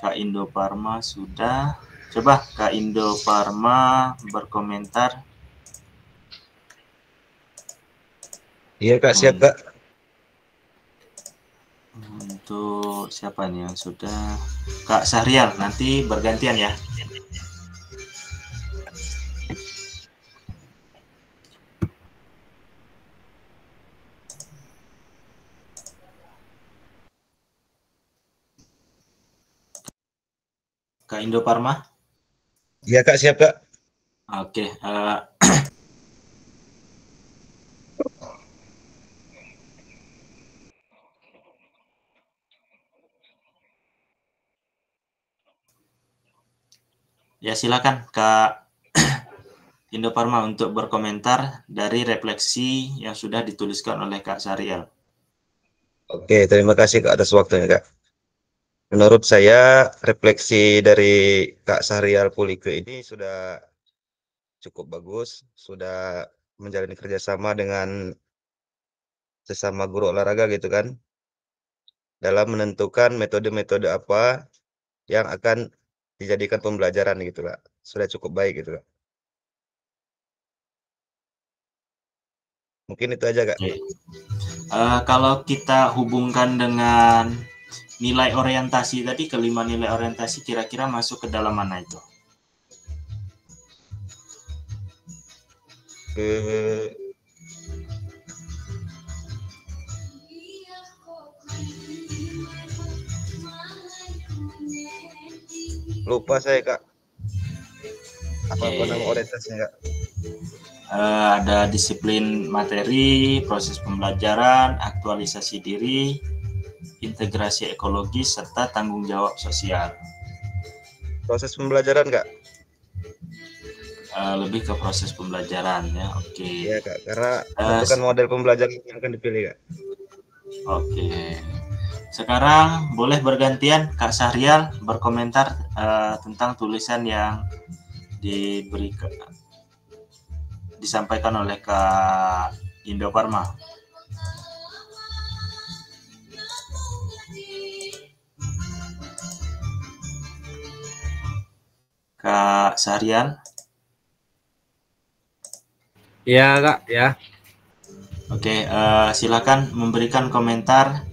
Kak Indo Parma sudah. Coba Kak Indo Parma berkomentar. Iya Kak, siap Kak. Untuk siapa nih yang sudah? Kak Syahrial, nanti bergantian ya. Kak Indo Parma? Iya Kak, siap Kak. Oke. Ya silakan Kak Indo Parma untuk berkomentar dari refleksi yang sudah dituliskan oleh Kak Syahrial. Oke, terima kasih Kak atas waktunya Kak. Menurut saya refleksi dari Kak Syahrial Pulike ini sudah cukup bagus, sudah menjalani kerjasama dengan sesama guru olahraga gitu kan, dalam menentukan metode-metode apa yang akan dijadikan pembelajaran gitu Kak. Sudah cukup baik gitu Kak. Mungkin itu aja Kak. Kalau kita hubungkan dengan nilai orientasi tadi, kelima nilai orientasi kira-kira masuk ke dalam mana itu? Lupa saya Kak. Apa nama orientasinya Kak? Ada disiplin materi, proses pembelajaran, aktualisasi diri, integrasi ekologis, serta tanggung jawab sosial. Proses pembelajaran Kak? Lebih ke proses pembelajaran ya. Oke. Iya Kak, karena tentukan model pembelajaran yang akan dipilih Kak. Oke. Sekarang boleh bergantian Kak Syahrial berkomentar tentang tulisan yang disampaikan oleh Kak Indo Parma. Kak Syahrial. Ya Kak, ya. Oke, silakan memberikan komentar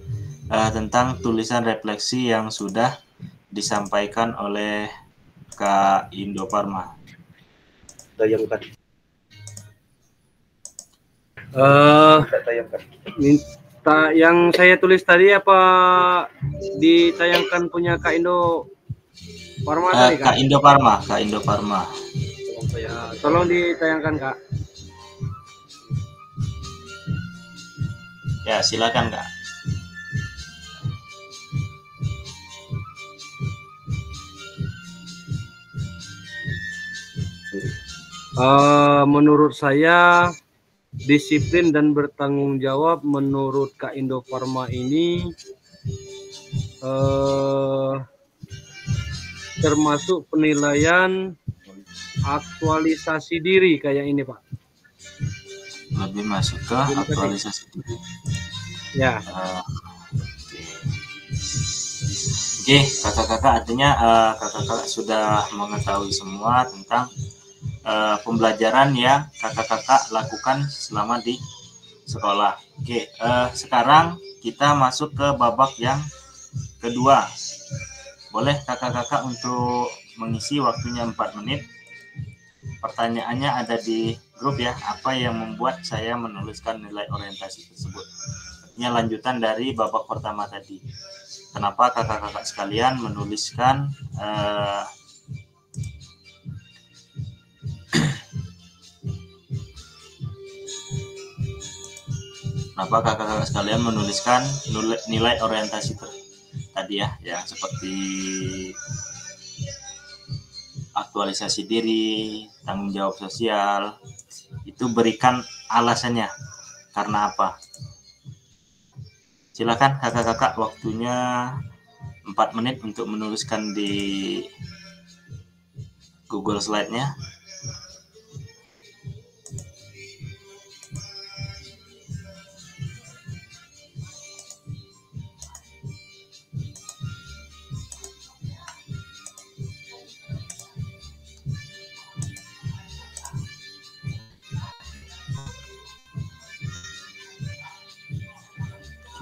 tentang tulisan refleksi yang sudah disampaikan oleh Kak Indo Parma. Minta yang saya tulis tadi apa ditayangkan punya Kak Indo Parma tadi Kak Kak. Indofarma, Kak Indofarma. Tolong ditayangkan Kak. Ya, silakan Kak. Menurut saya disiplin dan bertanggung jawab menurut Kak Indofarma ini termasuk penilaian aktualisasi diri kayak ini Pak. Lebih masuk ke aktualisasi diri. Ya. Oke, kakak-kakak artinya kakak-kakak sudah mengetahui semua tentang pembelajaran yang kakak-kakak lakukan selama di sekolah. Oke, sekarang kita masuk ke babak yang kedua. Boleh kakak-kakak untuk mengisi waktunya 4 menit. Pertanyaannya ada di grup ya. Apa yang membuat saya menuliskan nilai orientasi tersebut? Ini lanjutan dari babak pertama tadi. Kenapa kakak-kakak sekalian menuliskan kenapa kakak-kakak sekalian menuliskan nilai orientasi tadi ya, seperti aktualisasi diri, tanggung jawab sosial, itu berikan alasannya karena apa. Silakan kakak-kakak, waktunya 4 menit untuk menuliskan di Google Slide-nya.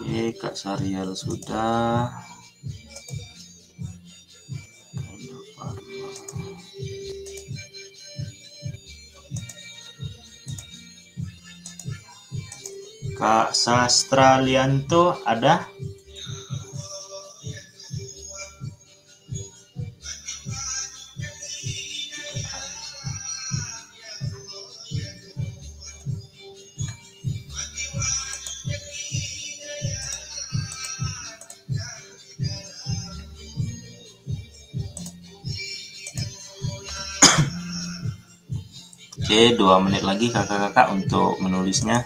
Oke, Kak Sarial sudah. Kak Sastra Lianto ada? Oke, 2 menit lagi kakak-kakak untuk menulisnya.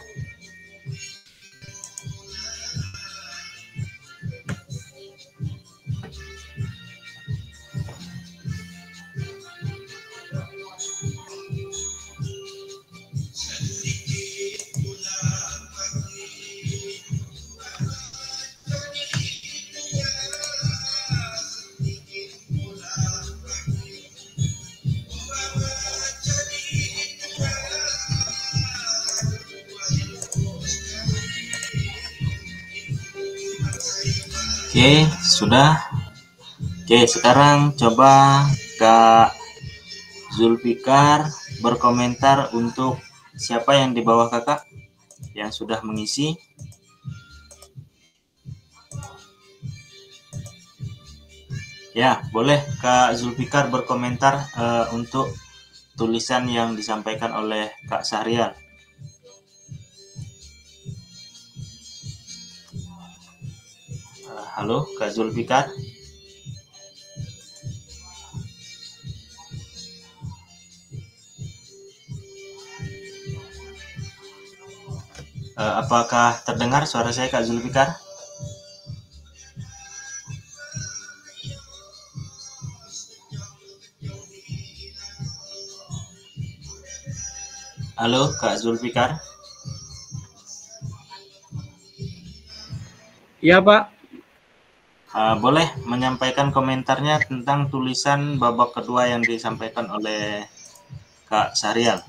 Oke, sudah. Oke, sekarang coba Kak Zulfikar berkomentar untuk siapa yang di bawah kakak yang sudah mengisi. Ya, boleh Kak Zulfikar berkomentar untuk tulisan yang disampaikan oleh Kak Sahrial. Halo, Kak Zulfikar. Apakah terdengar suara saya, Kak Zulfikar? Halo, Kak Zulfikar. Iya, Pak. Boleh menyampaikan komentarnya tentang tulisan babak kedua yang disampaikan oleh Kak Sahrial.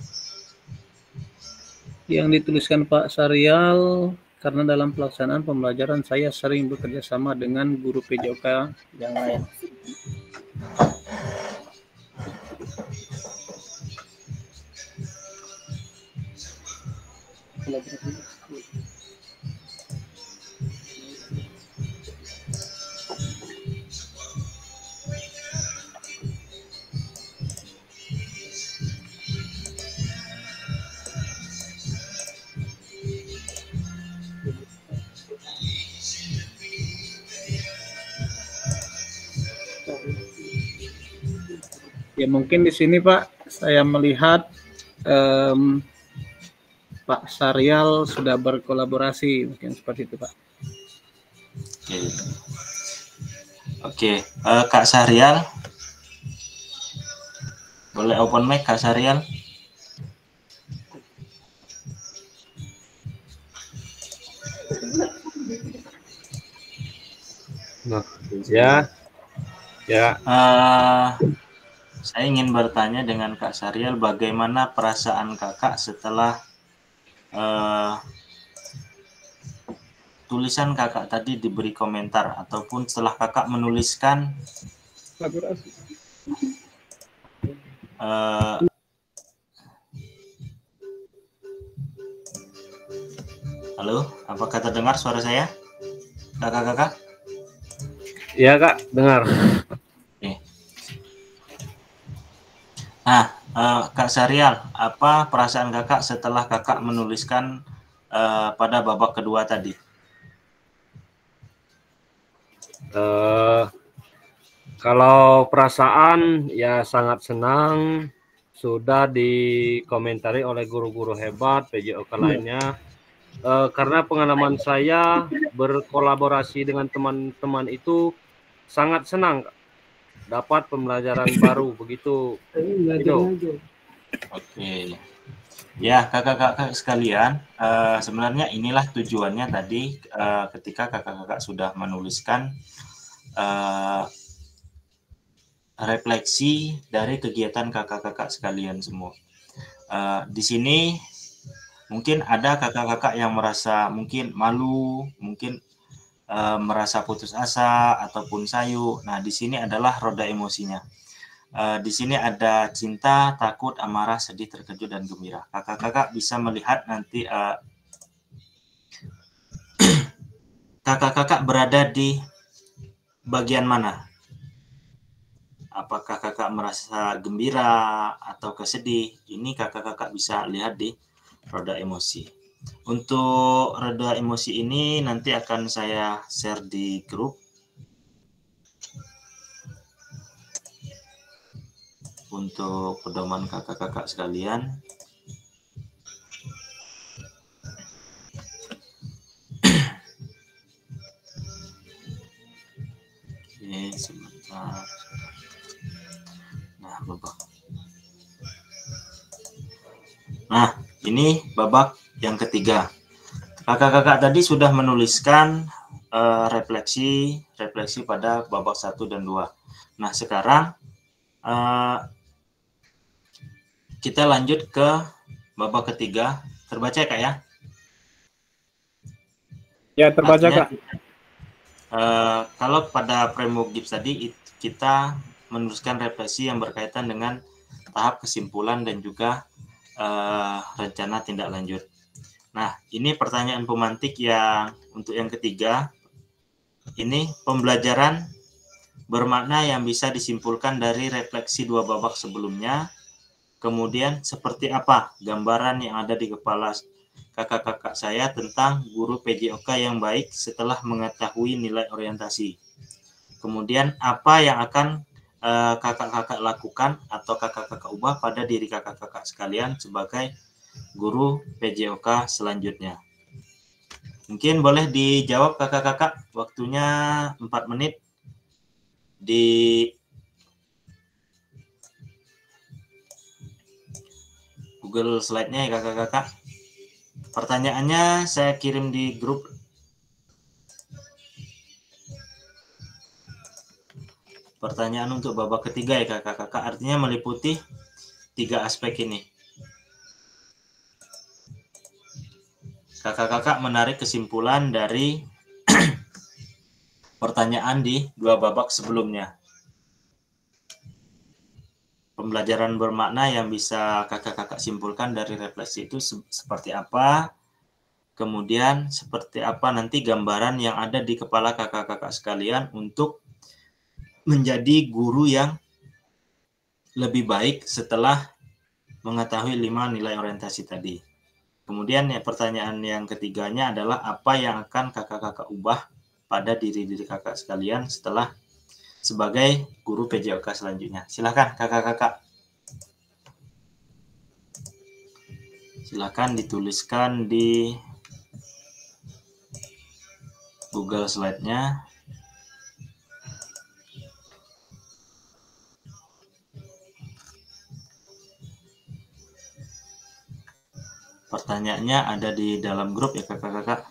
Yang dituliskan Pak Sahrial, karena dalam pelaksanaan pembelajaran saya sering bekerja sama dengan guru PJOK yang lain. Ya mungkin di sini Pak, saya melihat Pak Syarial sudah berkolaborasi, mungkin seperti itu Pak. Oke, Kak Syarial, boleh open mic Kak Syarial? Nah, ya. Saya ingin bertanya dengan Kak Syarial, bagaimana perasaan Kakak setelah tulisan Kakak tadi diberi komentar, ataupun setelah Kakak menuliskan halo, apakah terdengar suara saya, Kakak-kakak? Iya Kak, dengar. Oke. Nah, Kak Syarial, apa perasaan Kakak setelah Kakak menuliskan pada babak kedua tadi? Kalau perasaan ya sangat senang, sudah dikomentari oleh guru-guru hebat PJOK lainnya, karena pengalaman saya berkolaborasi dengan teman-teman itu sangat senang, dapat pembelajaran baru begitu. Oke. Ya, kakak-kakak sekalian, sebenarnya inilah tujuannya tadi ketika kakak-kakak sudah menuliskan refleksi dari kegiatan kakak-kakak sekalian semua. Di sini mungkin ada kakak-kakak yang merasa mungkin malu, mungkin merasa putus asa ataupun sayu. Nah, di sini adalah roda emosinya. Di sini ada cinta, takut, amarah, sedih, terkejut, dan gembira. Kakak-kakak bisa melihat nanti kakak-kakak berada di bagian mana? Apakah kakak merasa gembira atau kesedih? Ini kakak-kakak bisa lihat di roda emosi. Untuk roda emosi ini nanti akan saya share di grup untuk pedoman kakak-kakak sekalian. Oke, sebentar. Nah, babak. Nah, ini babak yang ketiga. Kakak-kakak tadi sudah menuliskan refleksi pada babak 1 dan 2. Nah, sekarang kita lanjut ke babak ketiga. Terbaca ya, Kak ya? Ya, terbaca, artinya, Kak. Kalau pada framework GIPS tadi kita menuliskan refleksi yang berkaitan dengan tahap kesimpulan dan juga rencana tindak lanjut. Nah, ini pertanyaan pemantik yang untuk yang ketiga. Ini pembelajaran bermakna yang bisa disimpulkan dari refleksi 2 babak sebelumnya. Kemudian seperti apa gambaran yang ada di kepala kakak-kakak saya tentang guru PJOK yang baik setelah mengetahui nilai orientasi. Kemudian apa yang akan kakak-kakak lakukan atau kakak-kakak ubah pada diri kakak-kakak sekalian sebagai guru PJOK selanjutnya. Mungkin boleh dijawab kakak-kakak, waktunya 4 menit di Google Slide-nya ya kakak-kakak. Pertanyaannya saya kirim di grup. Pertanyaan untuk babak ketiga ya kakak-kakak, artinya meliputi 3 aspek ini. Kakak-kakak menarik kesimpulan dari pertanyaan di 2 babak sebelumnya. Pembelajaran bermakna yang bisa kakak-kakak simpulkan dari refleksi itu seperti apa, kemudian seperti apa nanti gambaran yang ada di kepala kakak-kakak sekalian untuk menjadi guru yang lebih baik setelah mengetahui 5 nilai orientasi tadi. Kemudian ya, pertanyaan yang ketiganya adalah apa yang akan kakak-kakak ubah pada diri kakak sekalian setelah sebagai guru PJOK selanjutnya. Silahkan kakak-kakak. Silahkan dituliskan di Google Slide-nya. Pertanyaannya ada di dalam grup ya kakak-kakak.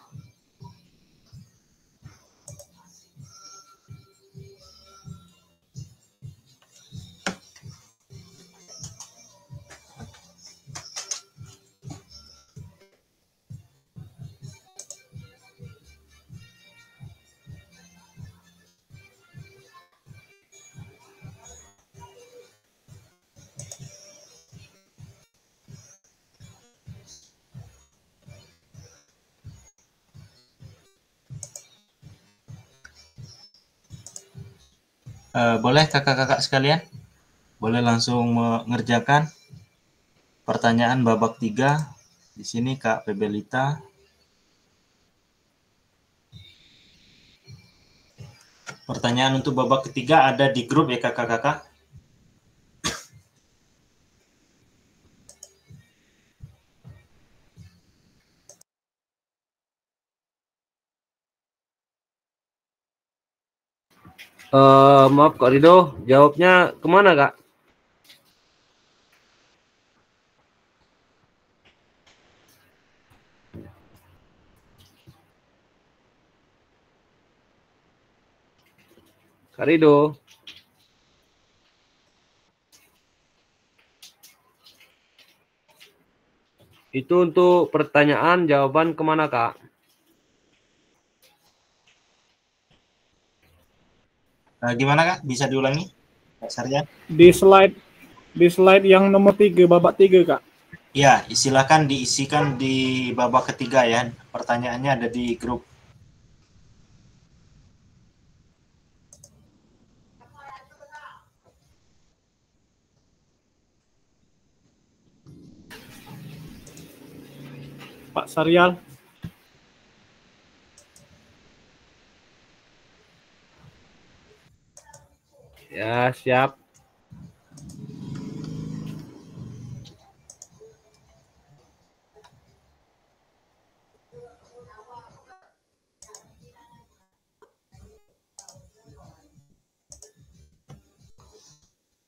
Boleh kakak-kakak sekalian? Boleh langsung mengerjakan pertanyaan babak 3. Di sini Kak Febelita. Pertanyaan untuk babak ketiga ada di grup ya kakak-kakak. Maaf Kak Rido, jawabnya kemana Kak? Kak Rido. Itu untuk pertanyaan, jawaban kemana Kak? Gimana Kak? Bisa diulangi? Kak Sarjan? Di slide yang nomor 3, babak 3 Kak. Ya, silakan diisikan di babak ketiga ya. Pertanyaannya ada di grup. Pak Saryal. Ya, siap.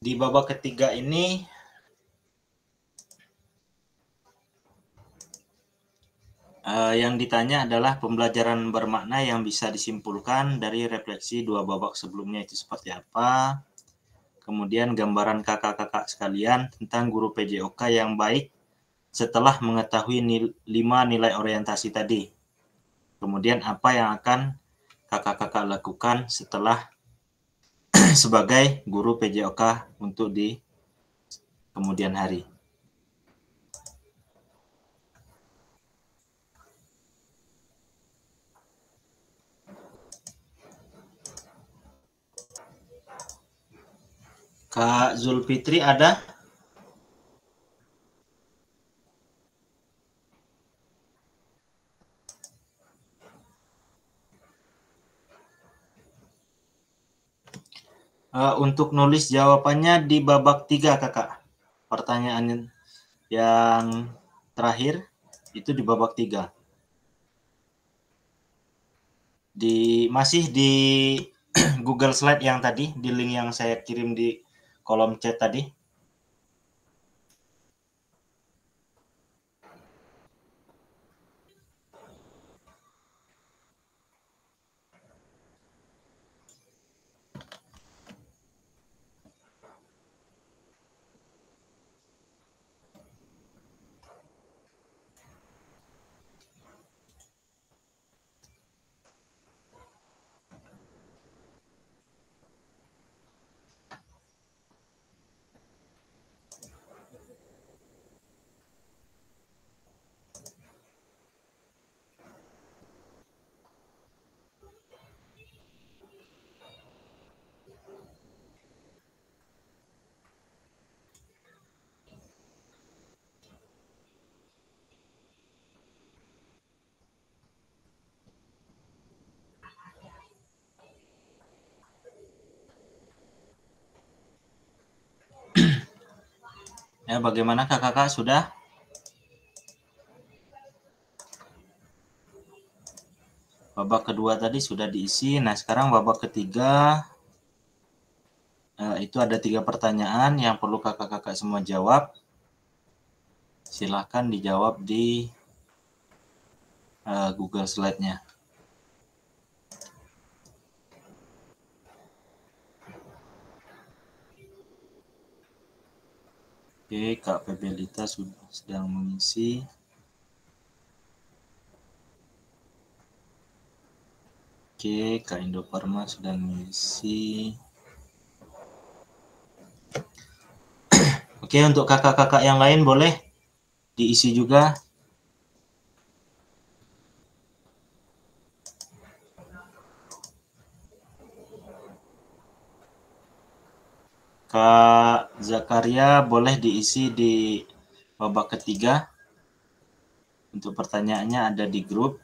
Di babak ketiga ini yang ditanya adalah pembelajaran bermakna yang bisa disimpulkan dari refleksi 2 babak sebelumnya itu seperti apa. Kemudian gambaran kakak-kakak sekalian tentang guru PJOK yang baik setelah mengetahui 5 nilai orientasi tadi. Kemudian apa yang akan kakak-kakak lakukan setelah sebagai guru PJOK untuk di kemudian hari. Kak Zulfitri ada? Untuk nulis jawabannya di babak 3 kakak. Pertanyaan yang terakhir itu di babak 3. Masih di Google Slide yang tadi, di link yang saya kirim di kolom chat tadi. Ya, bagaimana kakak-kakak sudah? Babak kedua tadi sudah diisi. Nah, sekarang babak ketiga itu ada 3 pertanyaan yang perlu kakak-kakak semua jawab. Silahkan dijawab di Google Slide-nya. Oke, Kak Febelita sedang mengisi. Oke, Kak Indofarma sedang mengisi. Oke, untuk kakak-kakak yang lain boleh diisi juga. Kak Zakaria boleh diisi di babak ketiga. Untuk pertanyaannya ada di grup.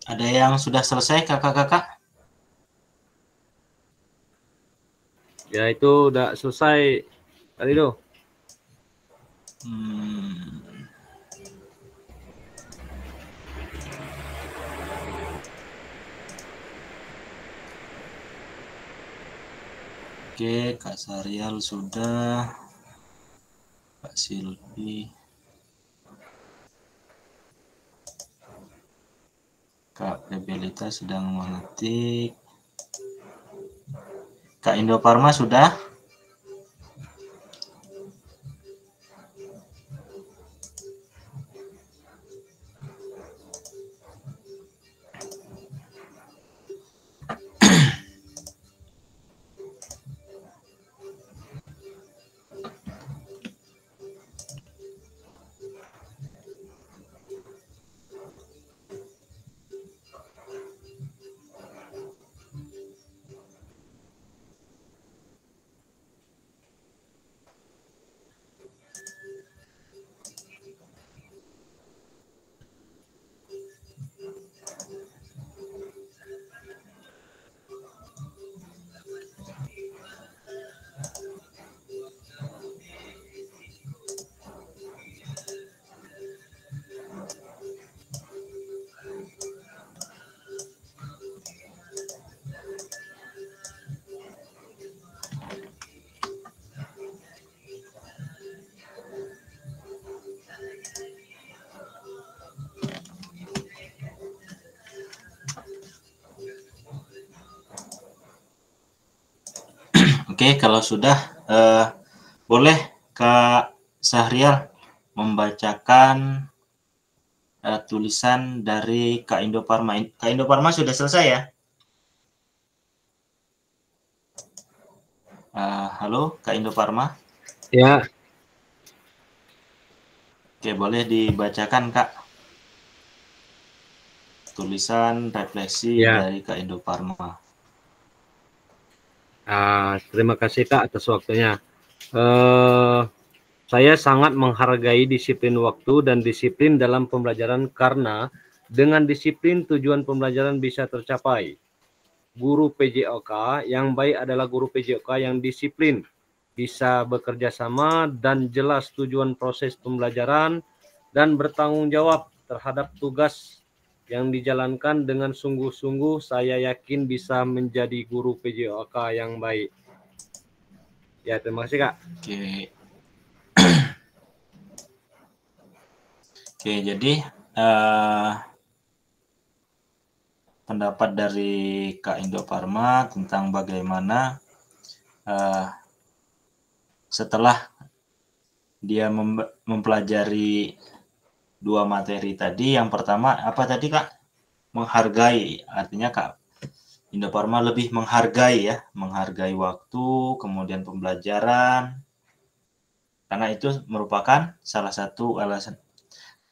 Ada yang sudah selesai kakak-kakak? Ya itu udah selesai tadi tuh. Oke, Kak Sarial sudah. Kak Silvi. Kak Febelita sedang mengetik. Kak Indofarma sudah? Oke, kalau sudah boleh Kak Syahrial membacakan tulisan dari Kak Indofarma. Kak Indofarma sudah selesai ya? Halo, Kak Indofarma? Ya. Oke, boleh dibacakan Kak tulisan refleksi dari Kak Indofarma. Terima kasih Kak atas waktunya. Saya sangat menghargai disiplin waktu dan disiplin dalam pembelajaran karena dengan disiplin tujuan pembelajaran bisa tercapai. Guru PJOK yang baik adalah guru PJOK yang disiplin, bisa bekerja sama dan jelas tujuan proses pembelajaran dan bertanggung jawab terhadap tugas yang dijalankan dengan sungguh-sungguh. Saya yakin bisa menjadi guru PJOK yang baik. Ya, terima kasih Kak. Oke. Oke, jadi pendapat dari Kak Indofarma tentang bagaimana setelah dia mempelajari 2 materi tadi, yang pertama apa tadi Kak? Menghargai, artinya Kak Indofarma lebih menghargai ya, menghargai waktu, kemudian pembelajaran, Karena itu merupakan salah satu alasan.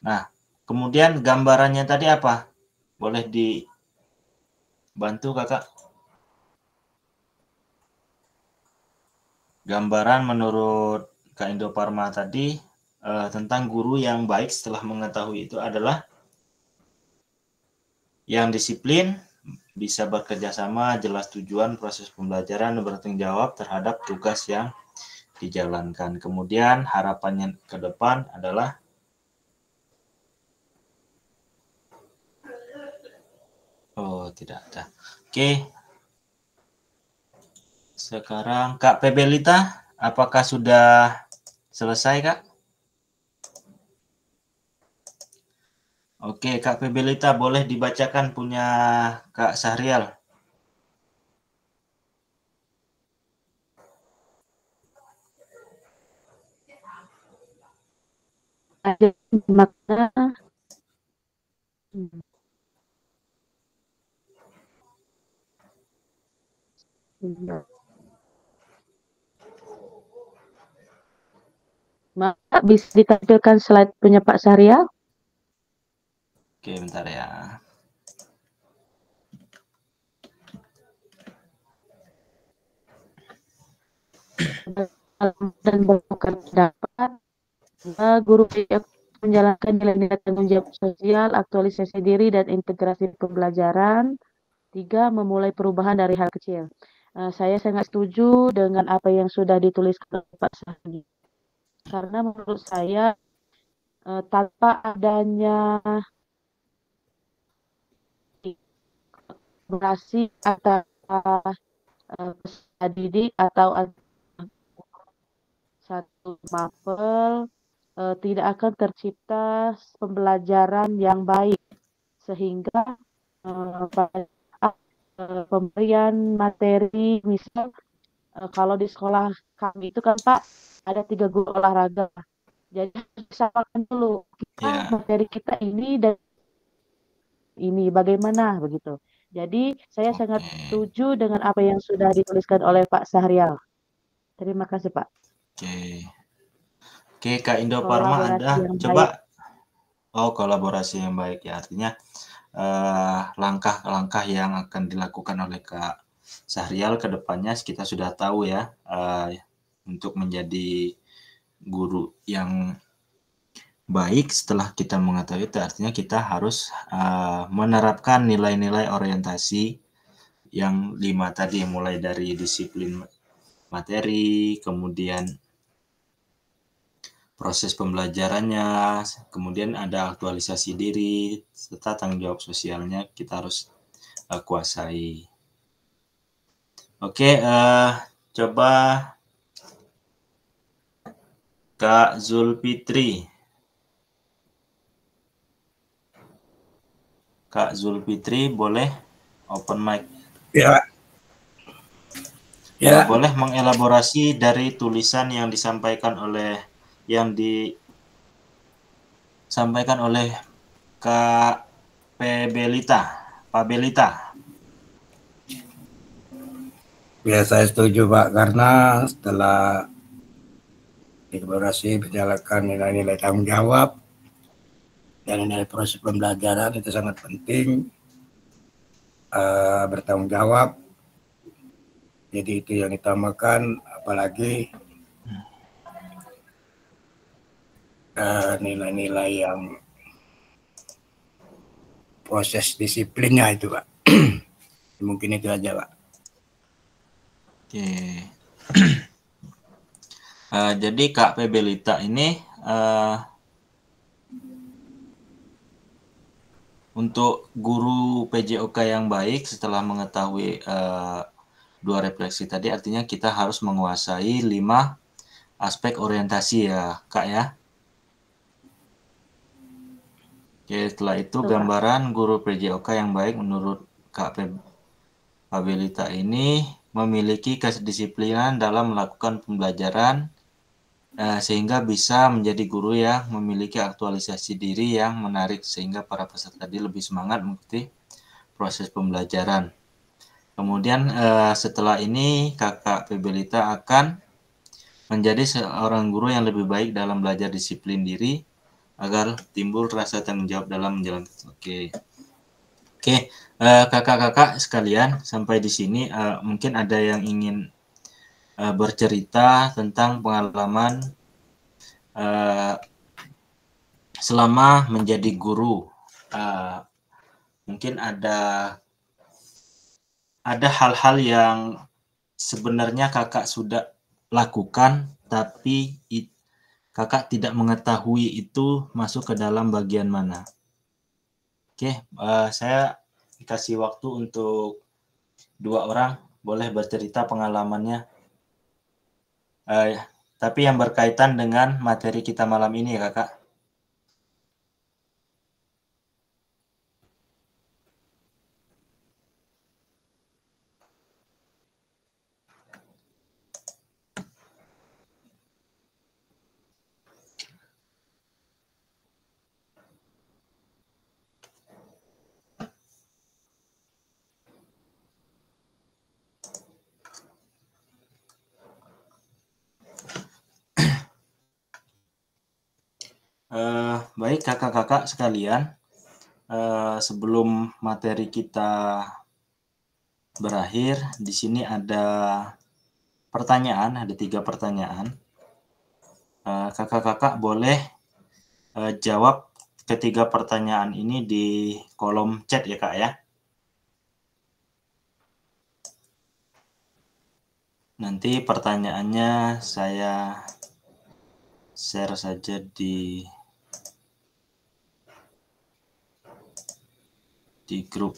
Nah, kemudian gambarannya tadi apa? Boleh dibantu Kakak? Gambaran menurut Kak Indoparma tadi tentang guru yang baik setelah mengetahui itu adalah yang disiplin, bisa bekerja sama, jelas tujuan proses pembelajaran, bertanggung jawab terhadap tugas yang dijalankan. Kemudian harapannya ke depan adalah tidak ada. Oke. Sekarang Kak Pebelita, apakah sudah selesai, Kak? Oke, Kak Pebelita boleh dibacakan punya Kak Sahrial. Ada makna Maka bisa ditampilkan slide punya Pak Sahrial? Oke, bentar ya. Dan bukan pendapat, guru menjalankan nilai-nilai tanggung jawab sosial, aktualisasi diri, dan integrasi pembelajaran. 3. Memulai perubahan dari hal kecil. Saya sangat setuju dengan apa yang sudah dituliskan oleh Pak Sahri. Karena menurut saya tanpa adanya kolaborasi antara peserta didik atau satu mapel tidak akan tercipta pembelajaran yang baik, sehingga pemberian materi, misal kalau di sekolah kami itu kan Pak ada 3 guru olahraga, jadi harus disamakan dulu kita materi kita ini dan ini bagaimana begitu. Jadi saya sangat setuju dengan apa yang sudah dituliskan oleh Pak Sahrial. Terima kasih Pak. Oke, Kak Indoparma ada coba. Kolaborasi yang baik ya, artinya langkah-langkah yang akan dilakukan oleh Kak Sahrial ke depannya kita sudah tahu ya, untuk menjadi guru yang baik setelah kita mengetahui itu artinya kita harus menerapkan nilai-nilai orientasi yang 5 tadi, mulai dari disiplin materi, kemudian proses pembelajarannya, kemudian ada aktualisasi diri, serta tanggung jawab sosialnya kita harus kuasai. Oke, coba Kak Zulfitri. Kak Zulfitri boleh open mic. Ya. Ya. Boleh mengelaborasi dari tulisan yang disampaikan oleh Kak Pebelita, Pak Belita. Ya, saya setuju Pak, karena setelah eksplorasi berjalankan nilai-nilai tanggung jawab dan nilai proses pembelajaran itu sangat penting, bertanggung jawab. Jadi itu yang ditamakan, apalagi nilai-nilai yang proses disiplinnya itu Pak. Mungkin itu aja Pak. Oke. Jadi Kak Pebelita ini untuk guru PJOK yang baik setelah mengetahui 2 refleksi tadi, artinya kita harus menguasai 5 aspek orientasi ya Kak ya. Oke, setelah itu gambaran guru PJOK yang baik menurut Kak Pebelita ini memiliki kedisiplinan dalam melakukan pembelajaran sehingga bisa menjadi guru yang memiliki aktualisasi diri yang menarik sehingga para peserta didik lebih semangat mengikuti proses pembelajaran. Kemudian setelah ini Kakak Pebelita akan menjadi seorang guru yang lebih baik dalam belajar disiplin diri agar timbul rasa tanggung jawab dalam menjalankan. Oke, kakak-kakak sekalian, sampai di sini mungkin ada yang ingin bercerita tentang pengalaman selama menjadi guru. Mungkin ada hal-hal yang sebenarnya kakak sudah lakukan, tapi kakak tidak mengetahui itu masuk ke dalam bagian mana. Oke, saya kasih waktu untuk 2 orang, boleh bercerita pengalamannya. Tapi yang berkaitan dengan materi kita malam ini ya kakak. Baik kakak-kakak sekalian, sebelum materi kita berakhir, di sini ada pertanyaan, ada 3 pertanyaan. Kakak-kakak boleh jawab ketiga pertanyaan ini di kolom chat ya kak ya. Nanti pertanyaannya saya share saja di grup.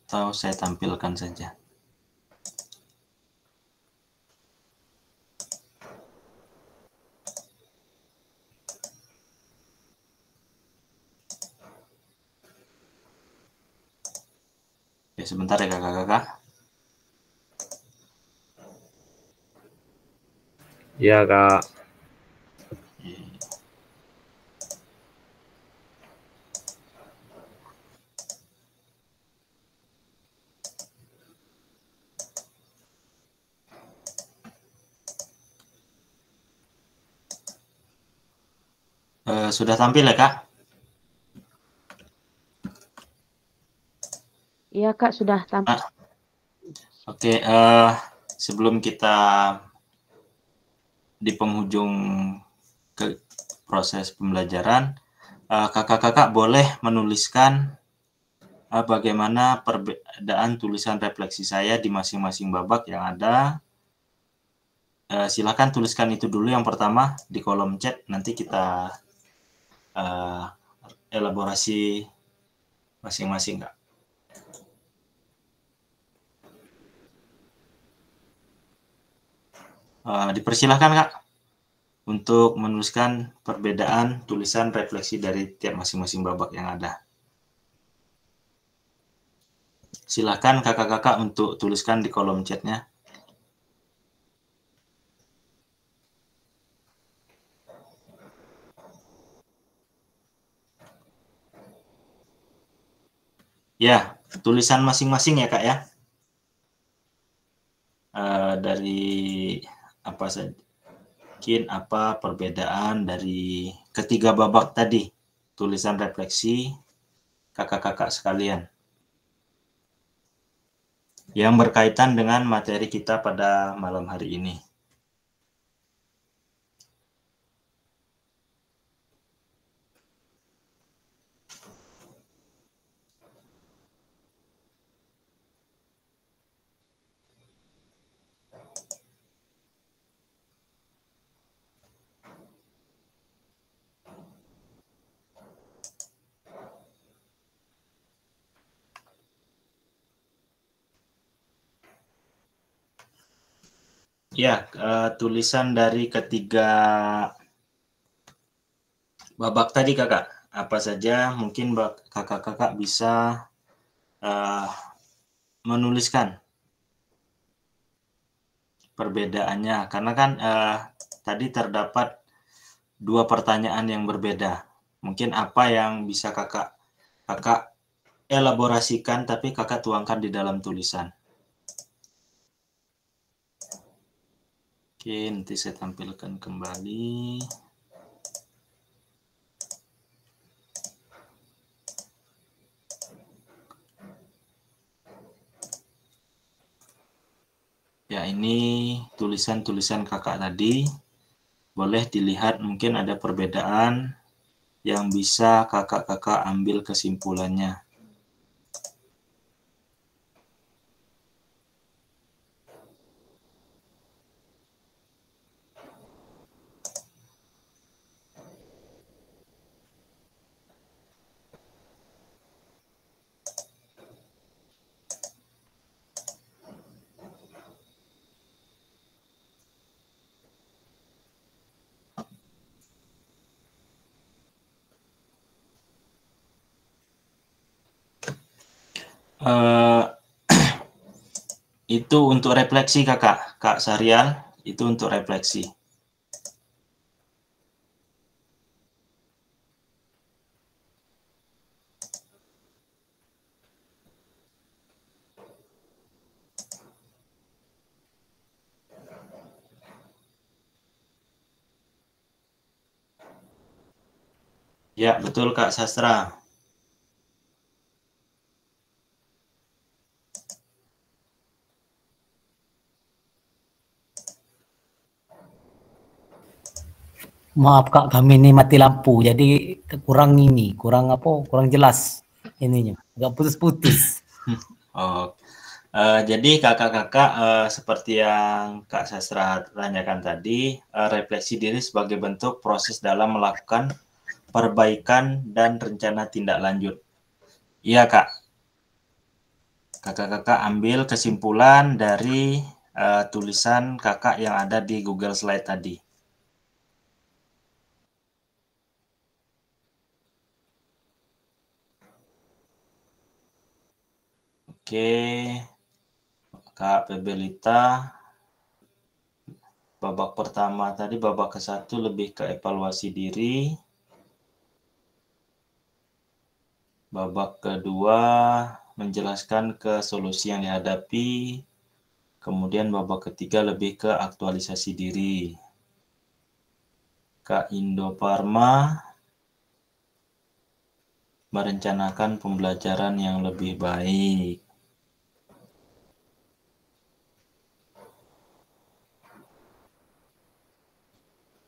Atau saya tampilkan saja. Oke, sebentar ya kakak-kakak. Ya kak. Sudah tampil ya kak? Iya kak, sudah tampil. Oke, sebelum kita di penghujung ke proses pembelajaran, kakak-kakak boleh menuliskan bagaimana perbedaan tulisan refleksi saya di masing-masing babak yang ada. Silakan tuliskan itu dulu yang pertama di kolom chat, nanti kita elaborasi masing-masing kak. Dipersilahkan kak untuk menuliskan perbedaan tulisan refleksi dari tiap masing-masing babak yang ada. Silakan kakak-kakak untuk tuliskan di kolom chatnya. Ya, tulisan masing-masing ya kak ya. Dari apa saja, mungkin apa perbedaan dari ketiga babak tadi, tulisan refleksi kakak-kakak sekalian yang berkaitan dengan materi kita pada malam hari ini. Ya, tulisan dari ketiga babak tadi kakak, apa saja mungkin kakak-kakak bisa menuliskan. perbedaannya, karena kan tadi terdapat 2 pertanyaan yang berbeda. Mungkin apa yang bisa kakak elaborasikan tapi kakak tuangkan di dalam tulisan. Oke, nanti saya tampilkan kembali. Ya, ini tulisan-tulisan kakak tadi. Boleh dilihat mungkin ada perbedaan yang bisa kakak-kakak ambil kesimpulannya. Itu untuk refleksi Kak Sarial, itu untuk refleksi. Ya, betul Kak Sastra. Maaf Kak, kami ini mati lampu, jadi kurang jelas ininya, agak putus-putus. Oh, jadi kakak-kakak seperti yang Kak Sastra tanyakan tadi, refleksi diri sebagai bentuk proses dalam melakukan perbaikan dan rencana tindak lanjut. Iya Kak, kakak-kakak ambil kesimpulan dari tulisan kakak yang ada di Google Slide tadi. Oke, Kak Pebelita, babak pertama tadi, babak ke-1 lebih ke evaluasi diri. Babak kedua menjelaskan ke solusi yang dihadapi. Kemudian babak ketiga lebih ke aktualisasi diri. Kak Indoparma merencanakan pembelajaran yang lebih baik.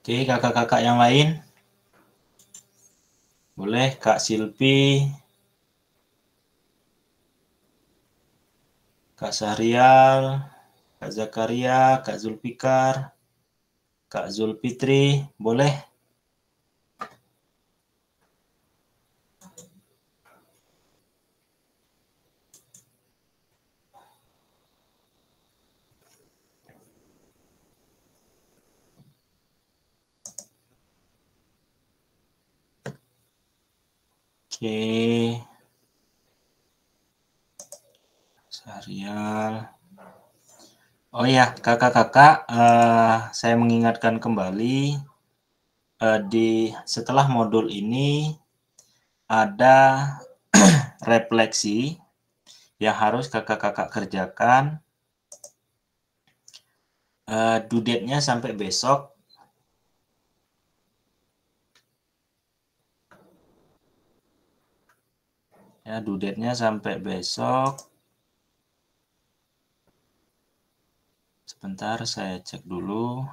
Oke, kakak-kakak yang lain? Boleh, Kak Silpi, Kak Sahrial, Kak Zakaria, Kak Zulfikar, Kak Zulfitri, boleh? Oke. Sahrial. Oh ya, kakak-kakak, saya mengingatkan kembali setelah modul ini ada refleksi yang harus kakak-kakak kerjakan. Due date-nya sampai besok. Ya, due date-nya sampai besok. Sebentar, saya cek dulu.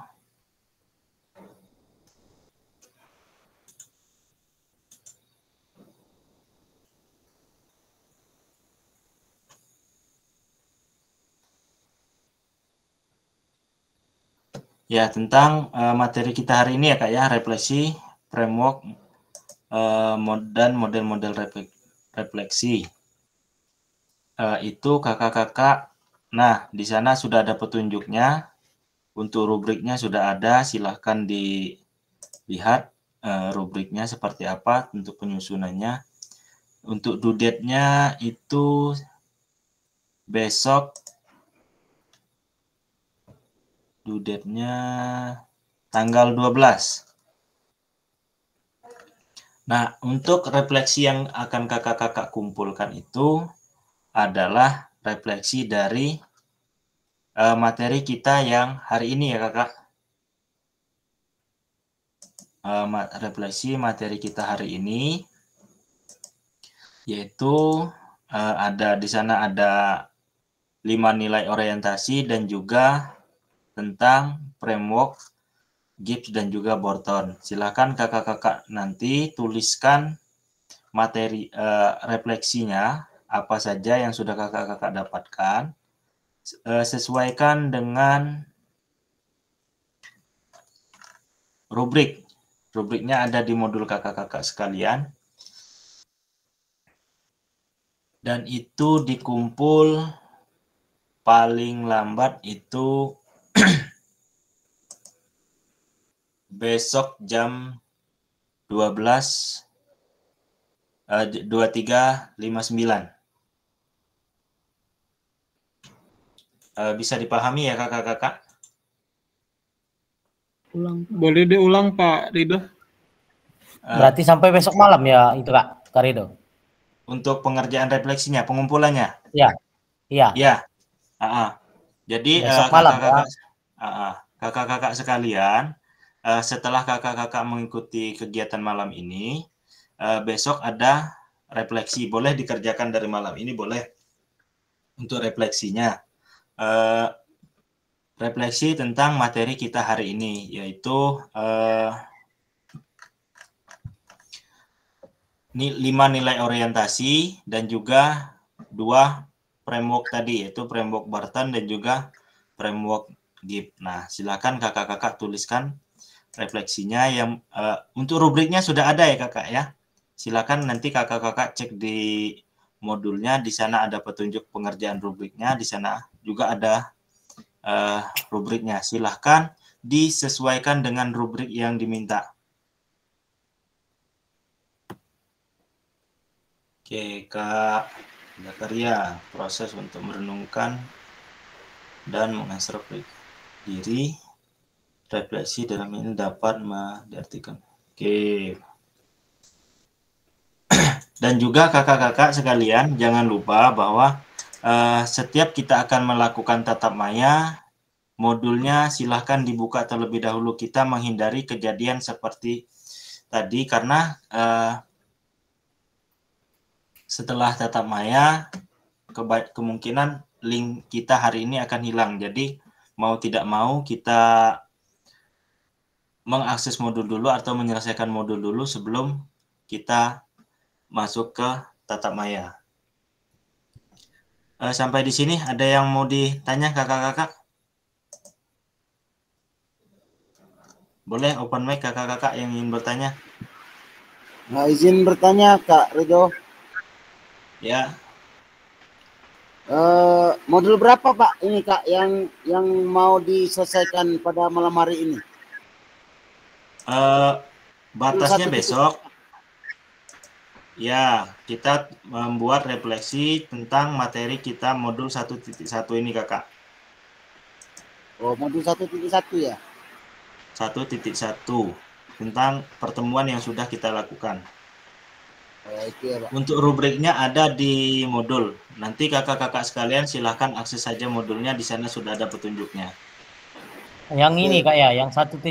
Ya, tentang materi kita hari ini ya Kak ya, refleksi, framework, dan model-model refleksi. Itu kakak-kakak, nah di sana sudah ada petunjuknya, untuk rubriknya sudah ada, silahkan dilihat rubriknya seperti apa untuk penyusunannya. Untuk due date-nya itu besok due date-nya tanggal 12. Nah, untuk refleksi yang akan kakak-kakak kumpulkan itu adalah refleksi dari materi kita yang hari ini ya kakak. Refleksi materi kita hari ini yaitu ada di sana ada 5 nilai orientasi dan juga tentang framework Gibbs dan juga Borton. Silakan kakak-kakak nanti tuliskan materi refleksinya apa saja yang sudah kakak-kakak dapatkan, sesuaikan dengan rubrik. Rubriknya ada di modul kakak-kakak sekalian. Dan itu dikumpul paling lambat itu besok jam 23.59. Bisa dipahami ya kakak-kakak? Boleh diulang Pak Rido? Berarti sampai besok malam ya itu Kak Rido? Untuk pengerjaan refleksinya, pengumpulannya? Iya. Iya. Ya. Jadi besok malam kakak-kakak sekalian, setelah kakak-kakak mengikuti kegiatan malam ini, besok ada refleksi. Boleh dikerjakan dari malam ini, boleh. Untuk refleksinya, refleksi tentang materi kita hari ini, yaitu 5 nilai orientasi dan juga 2 framework tadi, yaitu framework Barton dan juga framework Gibbs. Nah, silakan kakak-kakak tuliskan refleksinya yang untuk rubriknya sudah ada ya kakak ya. Silakan nanti kakak-kakak cek di modulnya, di sana ada petunjuk pengerjaan rubriknya, di sana juga ada rubriknya. Silahkan disesuaikan dengan rubrik yang diminta. Oke, Kak Zakaria, proses untuk merenungkan dan mengintrospeksi diri, refleksi dalam ini dapat diartikan. Oke. Dan juga kakak-kakak sekalian, jangan lupa bahwa setiap kita akan melakukan tatap maya, modulnya silahkan dibuka terlebih dahulu. Kita menghindari kejadian seperti tadi karena setelah tatap maya, kemungkinan link kita hari ini akan hilang. Jadi mau tidak mau kita mengakses modul dulu atau menyelesaikan modul dulu sebelum kita masuk ke tatap maya. Sampai di sini ada yang mau ditanya kakak-kakak? Boleh open mic kakak-kakak yang ingin bertanya? Nah, izin bertanya Kak Rido. Ya. Modul berapa Pak ini Kak yang mau diselesaikan pada malam hari ini? Batasnya besok. Ya, kita membuat refleksi tentang materi kita modul 1.1 ini kakak. Oh, modul 1.1 ya? 1.1 tentang pertemuan yang sudah kita lakukan. Itu ya, Pak. Untuk rubriknya ada di modul. Nanti kakak-kakak sekalian silahkan akses saja modulnya, di sana sudah ada petunjuknya. Yang ini Kak ya, yang 1.1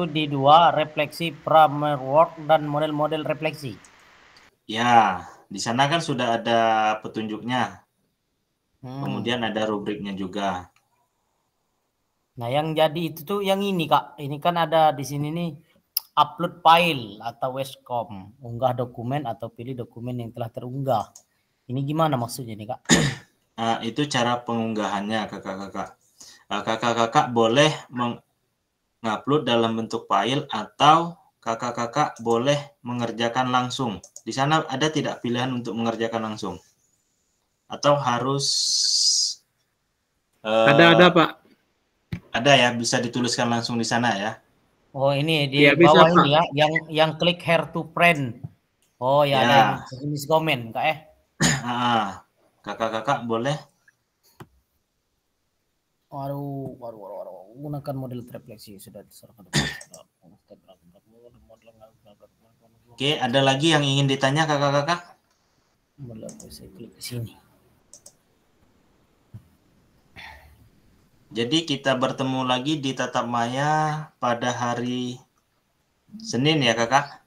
di 2 refleksi framework dan model-model refleksi. Ya, di sana kan sudah ada petunjuknya. Kemudian ada rubriknya juga. Nah, yang jadi itu tuh yang ini Kak. Ini kan ada di sini nih upload file atau WSCOM, unggah dokumen atau pilih dokumen yang telah terunggah. Ini gimana maksudnya nih Kak? Nah, itu cara pengunggahannya kakak-kakak. Kakak-kakak boleh mengupload dalam bentuk file atau kakak-kakak boleh mengerjakan langsung. Di sana ada tidak pilihan untuk mengerjakan langsung? Atau harus ada Pak. Ada ya, bisa dituliskan langsung di sana ya. Oh, ini di ya, bawah bisa, ini ya, yang klik here to print. Oh ya, ada yang jenis komen Kak kakak-kakak boleh Waduh. Gunakan model refleksi sudah diserahkan. Oke, ada lagi yang ingin ditanya kakak-kakak? Saya klik ke sini. Jadi kita bertemu lagi di Tatap Maya pada hari Senin ya kakak?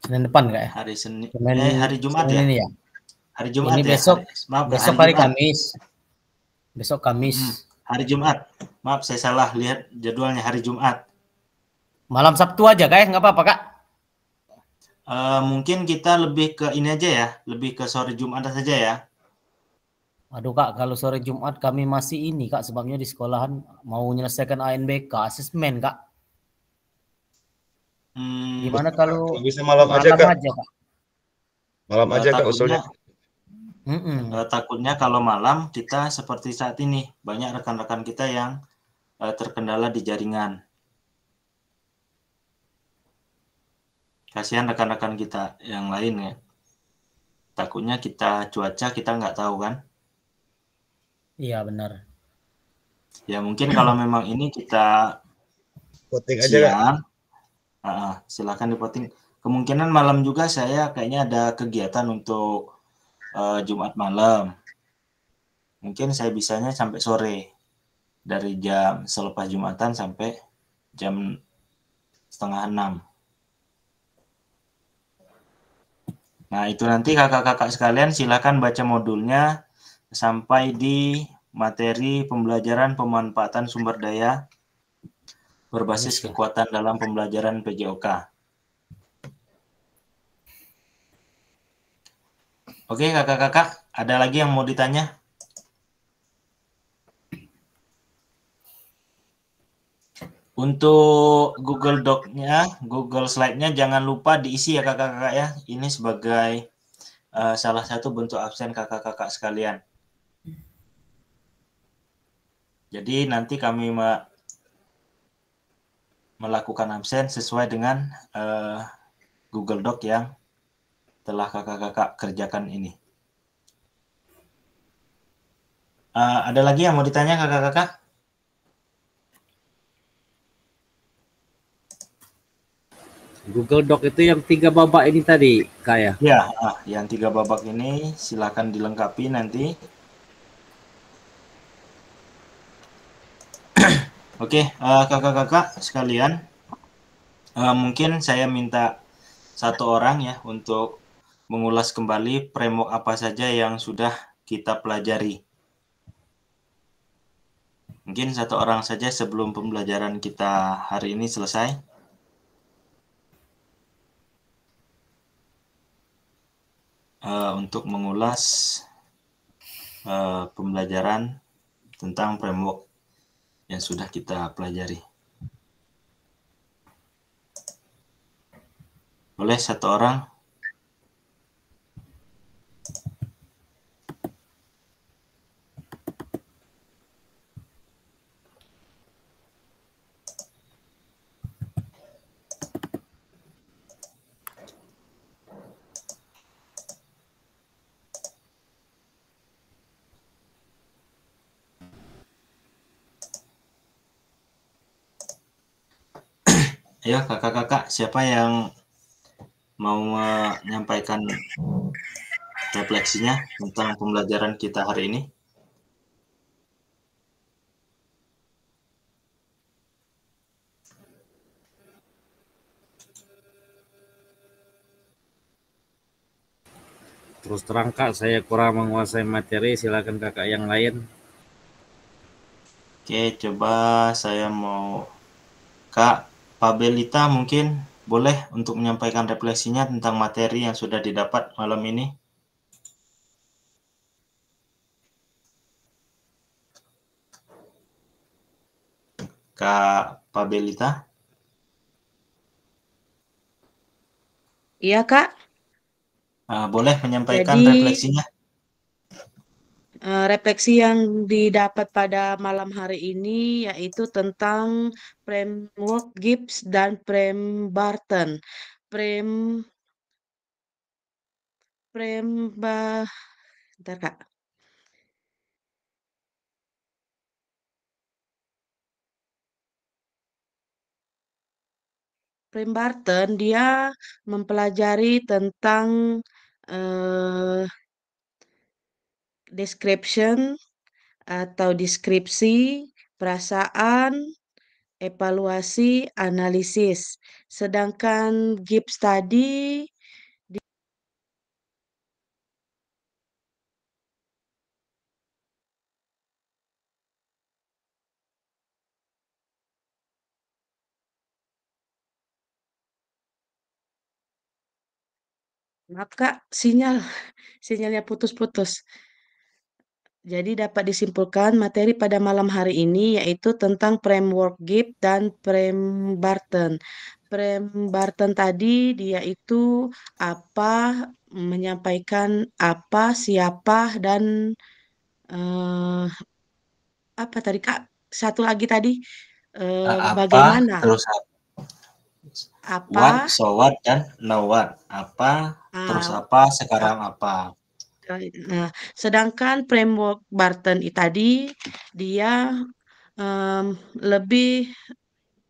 Senin depan nggak ya? Hari Senin, Senin, hari Jumat Senin ya? ini ya? Hari Jumat Ini ya? besok, Maaf, besok hari Kamis. Besok Kamis. Hari Jumat. Maaf, saya salah lihat jadwalnya hari Jumat. Malam Sabtu aja kak, nggak apa-apa kak? Mungkin kita lebih ke ini aja ya, lebih ke sore Jumat saja ya. Aduh kak, kalau sore Jumat kami masih ini kak, sebabnya di sekolahan mau menyelesaikan ANBK, asesmen kak. Gimana kalau bisa malam aja kak? Kak? Malam aja kak usulnya. Takutnya kalau malam kita seperti saat ini, banyak rekan-rekan kita yang terkendala di jaringan. Kasihan rekan-rekan kita yang lain ya. Takutnya cuaca kita nggak tahu kan. Iya benar. Ya mungkin kalau memang ini kita voting aja siang, silakan di-voting. Kemungkinan malam juga saya kayaknya ada kegiatan untuk Jumat malam. Mungkin saya bisanya sampai sore. Dari jam selepas Jumatan sampai jam 5:30. Nah, itu nanti kakak-kakak sekalian silakan baca modulnya sampai di materi pembelajaran pemanfaatan sumber daya berbasis kekuatan dalam pembelajaran PJOK. Oke, kakak-kakak, ada lagi yang mau ditanya? Untuk Google Doc-nya, Google Slide-nya jangan lupa diisi ya kakak-kakak ya. Ini sebagai salah satu bentuk absen kakak-kakak sekalian. Jadi nanti kami melakukan absen sesuai dengan Google Doc yang telah kakak-kakak kerjakan ini. Ada lagi yang mau ditanya kakak-kakak? Google Doc itu yang 3 babak ini tadi, Kak ya? Ya, yang 3 babak ini silakan dilengkapi nanti. Oke, kakak-kakak sekalian, mungkin saya minta satu orang ya untuk mengulas kembali framework apa saja yang sudah kita pelajari. Mungkin satu orang saja sebelum pembelajaran kita hari ini selesai. Untuk mengulas pembelajaran tentang framework yang sudah kita pelajari. Boleh satu orang? Ayo kakak-kakak, siapa yang mau menyampaikan refleksinya tentang pembelajaran kita hari ini? Terus terang Kak, saya kurang menguasai materi, silakan kakak yang lain. Oke, coba saya mau Kak Pabelita mungkin boleh untuk menyampaikan refleksinya tentang materi yang sudah didapat malam ini. Kak Pabelita. Iya, Kak. Boleh menyampaikan Jadi, refleksinya. Refleksi yang didapat pada malam hari ini yaitu tentang framework Gibbs dan frame Barton. Bentar, Kak. Prem Barton dia mempelajari tentang description atau deskripsi, perasaan, evaluasi, analisis. Sedangkan Gibbs tadi maaf Kak, sinyalnya putus-putus. Jadi dapat disimpulkan materi pada malam hari ini yaitu tentang framework Gibbs dan Prem Barton. Prem Barton tadi dia itu apa, menyampaikan apa, siapa, dan apa tadi Kak? Satu lagi tadi Apa, bagaimana? terus Apa? what, so what, dan now what. Apa, terus apa, sekarang apa. Nah, sedangkan framework Barton tadi dia lebih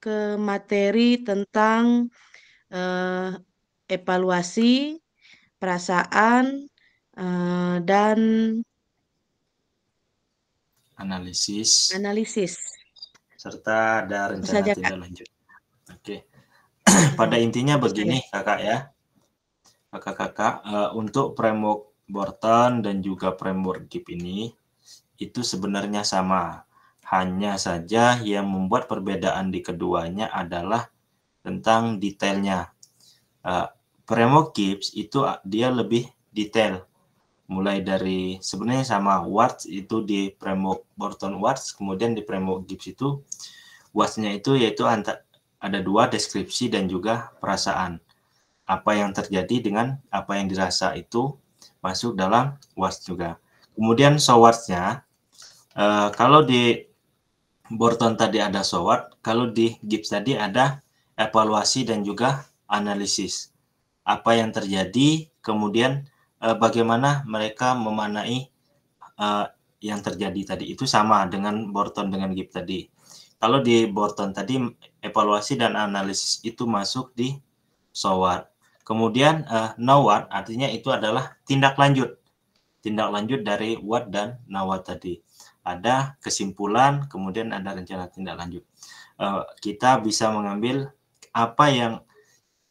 ke materi tentang evaluasi, perasaan, dan analisis, serta ada rencana saja, tindak Kak. lanjut. Oke. Pada intinya begini kakak ya, kakak-kakak, untuk framework Barton dan juga framework Gibbs ini itu sebenarnya sama, hanya saja yang membuat perbedaan di keduanya adalah tentang detailnya. Framework Gibbs itu dia lebih detail, mulai dari sebenarnya sama words itu di framework Barton words, kemudian di framework Gibbs itu words-nya itu yaitu ada dua, deskripsi dan juga perasaan. Apa yang terjadi dengan apa yang dirasa itu masuk dalam words juga. Kemudian so words-nya, kalau di Barton tadi ada so what, kalau di Gibbs tadi ada evaluasi dan juga analisis. Apa yang terjadi, kemudian bagaimana mereka memaknai yang terjadi tadi. Itu sama dengan Barton dengan Gibbs tadi. Kalau di Barton tadi evaluasi dan analisis itu masuk di so what. Kemudian now what artinya itu adalah tindak lanjut. Tindak lanjut dari what dan now what tadi. Ada kesimpulan, kemudian ada rencana tindak lanjut. Kita bisa mengambil apa yang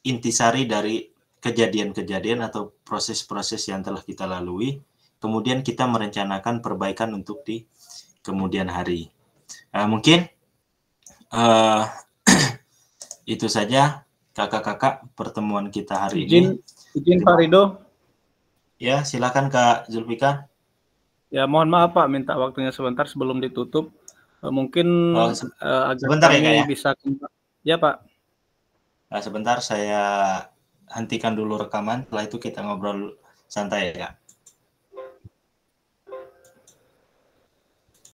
intisari dari kejadian-kejadian atau proses-proses yang telah kita lalui, kemudian kita merencanakan perbaikan untuk di kemudian hari. Mungkin itu saja kakak-kakak pertemuan kita hari ini. Izin Pak Ridho. Ya, silakan Kak Zulfikar. Ya, mohon maaf Pak, minta waktunya sebentar sebelum ditutup. Mungkin agar sebentar kami ya, Kak, ya? bisa. Ya Pak. Sebentar saya hentikan dulu rekaman, setelah itu kita ngobrol santai ya.